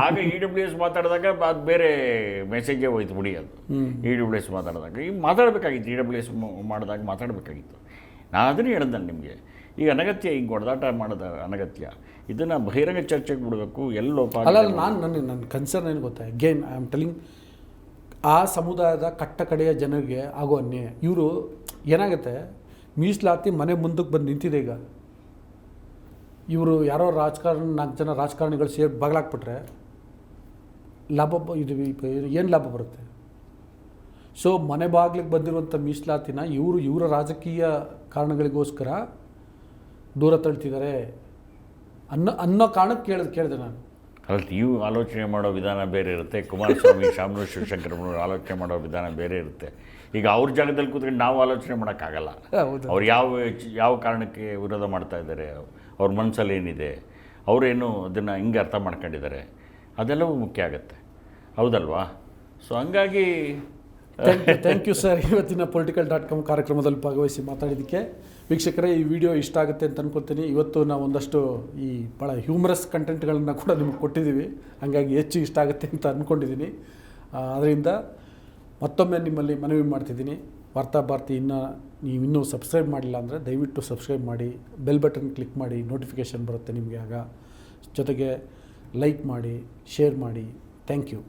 ಆಗ EWS ಮಾತಾಡಿದಾಗ ಅದು ಬೇರೆ ಮೆಸೇಜೇ ಹೋಯ್ತು ಬಿಡಿ. ಅದು EWS ಮಾತಾಡಿದಾಗ ಈಗ ಮಾತಾಡಬೇಕಾಗಿತ್ತು, EWS ಮಾಡಿದಾಗ ಮಾತಾಡಬೇಕಾಗಿತ್ತು. ನಾನು ಅದನ್ನೇ ಹೇಳ್ದೆ ನಿಮಗೆ. ಈಗ ಅನಗತ್ಯ ಹಿಂಗೆ ಹೊಡೆದಾಟ ಮಾಡೋದು ಅನಗತ್ಯ. ಇದನ್ನು ಬಹಿರಂಗ ಚರ್ಚೆಗೆ ಬಿಡಬೇಕು. ಎಲ್ಲೋಪ ಅಲ್ಲ, ನನ್ನ ಕನ್ಸರ್ನ್ ಏನು ಗೊತ್ತಾ, ಅಗೇನ್ ಐ ಆಮ್ ಟೆಲಿಂಗ್, ಆ ಸಮುದಾಯದ ಕಟ್ಟ ಕಡೆಯ ಜನರಿಗೆ ಆಗೋ ಅನ್ಯಾಯ. ಇವರು ಏನಾಗುತ್ತೆ, ಮೀಸಲಾತಿ ಮನೆ ಮುಂದಕ್ಕೆ ಬಂದು ನಿಂತಿದೆ. ಈಗ ಇವರು ಯಾರೋ 4 ಜನ ರಾಜಕಾರಣಿಗಳು ಸೇರಿ ಬಾಗಿಲಾಕ್ಬಿಟ್ರೆ ಏನು ಲಾಭ ಬರುತ್ತೆ? ಸೊ ಮನೆ ಬಾಗಿಲಿಗೆ ಬಂದಿರುವಂಥ ಮೀಸಲಾತಿನ ಇವರ ರಾಜಕೀಯ ಕಾರಣಗಳಿಗೋಸ್ಕರ ದೂರ ತಳ್ತಿದ್ದಾರೆ ಅನ್ನೋ ಕಾರಣಕ್ಕೆ ಕೇಳಿದೆ ನಾನು. ಅಲ್ಲ, ನೀವು ಆಲೋಚನೆ ಮಾಡೋ ವಿಧಾನ ಬೇರೆ ಇರುತ್ತೆ, ಕುಮಾರಸ್ವಾಮಿ ಶಾಮನೂರು ಶಿವಶಂಕರಪ್ಪನವರು ಆಲೋಚನೆ ಮಾಡೋ ವಿಧಾನ ಬೇರೆ ಇರುತ್ತೆ. ಈಗ ಅವ್ರ ಜಾಗದಲ್ಲಿ ಕೂತ್ಕೊಂಡು ನಾವು ಆಲೋಚನೆ ಮಾಡೋಕ್ಕಾಗಲ್ಲ. ಅವ್ರು ಯಾವ ಕಾರಣಕ್ಕೆ ವಿರೋಧ ಮಾಡ್ತಾ ಇದ್ದಾರೆ, ಅವ್ರ ಮನಸ್ಸಲ್ಲಿ ಏನಿದೆ, ಅವರೇನು ಅದನ್ನು ಹಿಂಗೆ ಅರ್ಥ ಮಾಡ್ಕೊಂಡಿದ್ದಾರೆ, ಅದೆಲ್ಲವೂ ಮುಖ್ಯ ಆಗುತ್ತೆ, ಹೌದಲ್ವಾ? ಸೊ ಹಂಗಾಗಿ ಥ್ಯಾಂಕ್ ಯು ಸರ್, ಇವತ್ತಿನ political.com ಕಾರ್ಯಕ್ರಮದಲ್ಲಿ ಭಾಗವಹಿಸಿ ಮಾತಾಡಿದ್ದಕ್ಕೆ. ವೀಕ್ಷಕರೇ, ಈ ವಿಡಿಯೋ ಇಷ್ಟ ಆಗುತ್ತೆ ಅಂತ ಅನ್ಕೊತೀನಿ. ಇವತ್ತು ನಾವು ಒಂದಷ್ಟು ಈ ಭಾಳ ಹ್ಯೂಮರಸ್ ಕಂಟೆಂಟ್ಗಳನ್ನು ಕೂಡ ನಿಮಗೆ ಕೊಟ್ಟಿದ್ದೀವಿ, ಹಾಗಾಗಿ ಹೆಚ್ಚು ಇಷ್ಟ ಆಗುತ್ತೆ ಅಂತ ಅಂದ್ಕೊಂಡಿದ್ದೀನಿ. ಅದರಿಂದ ಮತ್ತೊಮ್ಮೆ ನಿಮ್ಮಲ್ಲಿ ಮನವಿ ಮಾಡ್ತಿದ್ದೀನಿ, ವಾರ್ತಾ ಭಾರತಿ ನೀವು ಸಬ್ಸ್ಕ್ರೈಬ್ ಮಾಡಿಲ್ಲ ಅಂದರೆ ದಯವಿಟ್ಟು ಸಬ್ಸ್ಕ್ರೈಬ್ ಮಾಡಿ, ಬೆಲ್ ಬಟನ್ ಕ್ಲಿಕ್ ಮಾಡಿ, ನೋಟಿಫಿಕೇಷನ್ ಬರುತ್ತೆ ನಿಮಗೆ. ಆಗ ಜೊತೆಗೆ ಲೈಕ್ ಮಾಡಿ, ಶೇರ್ ಮಾಡಿ. Thank you.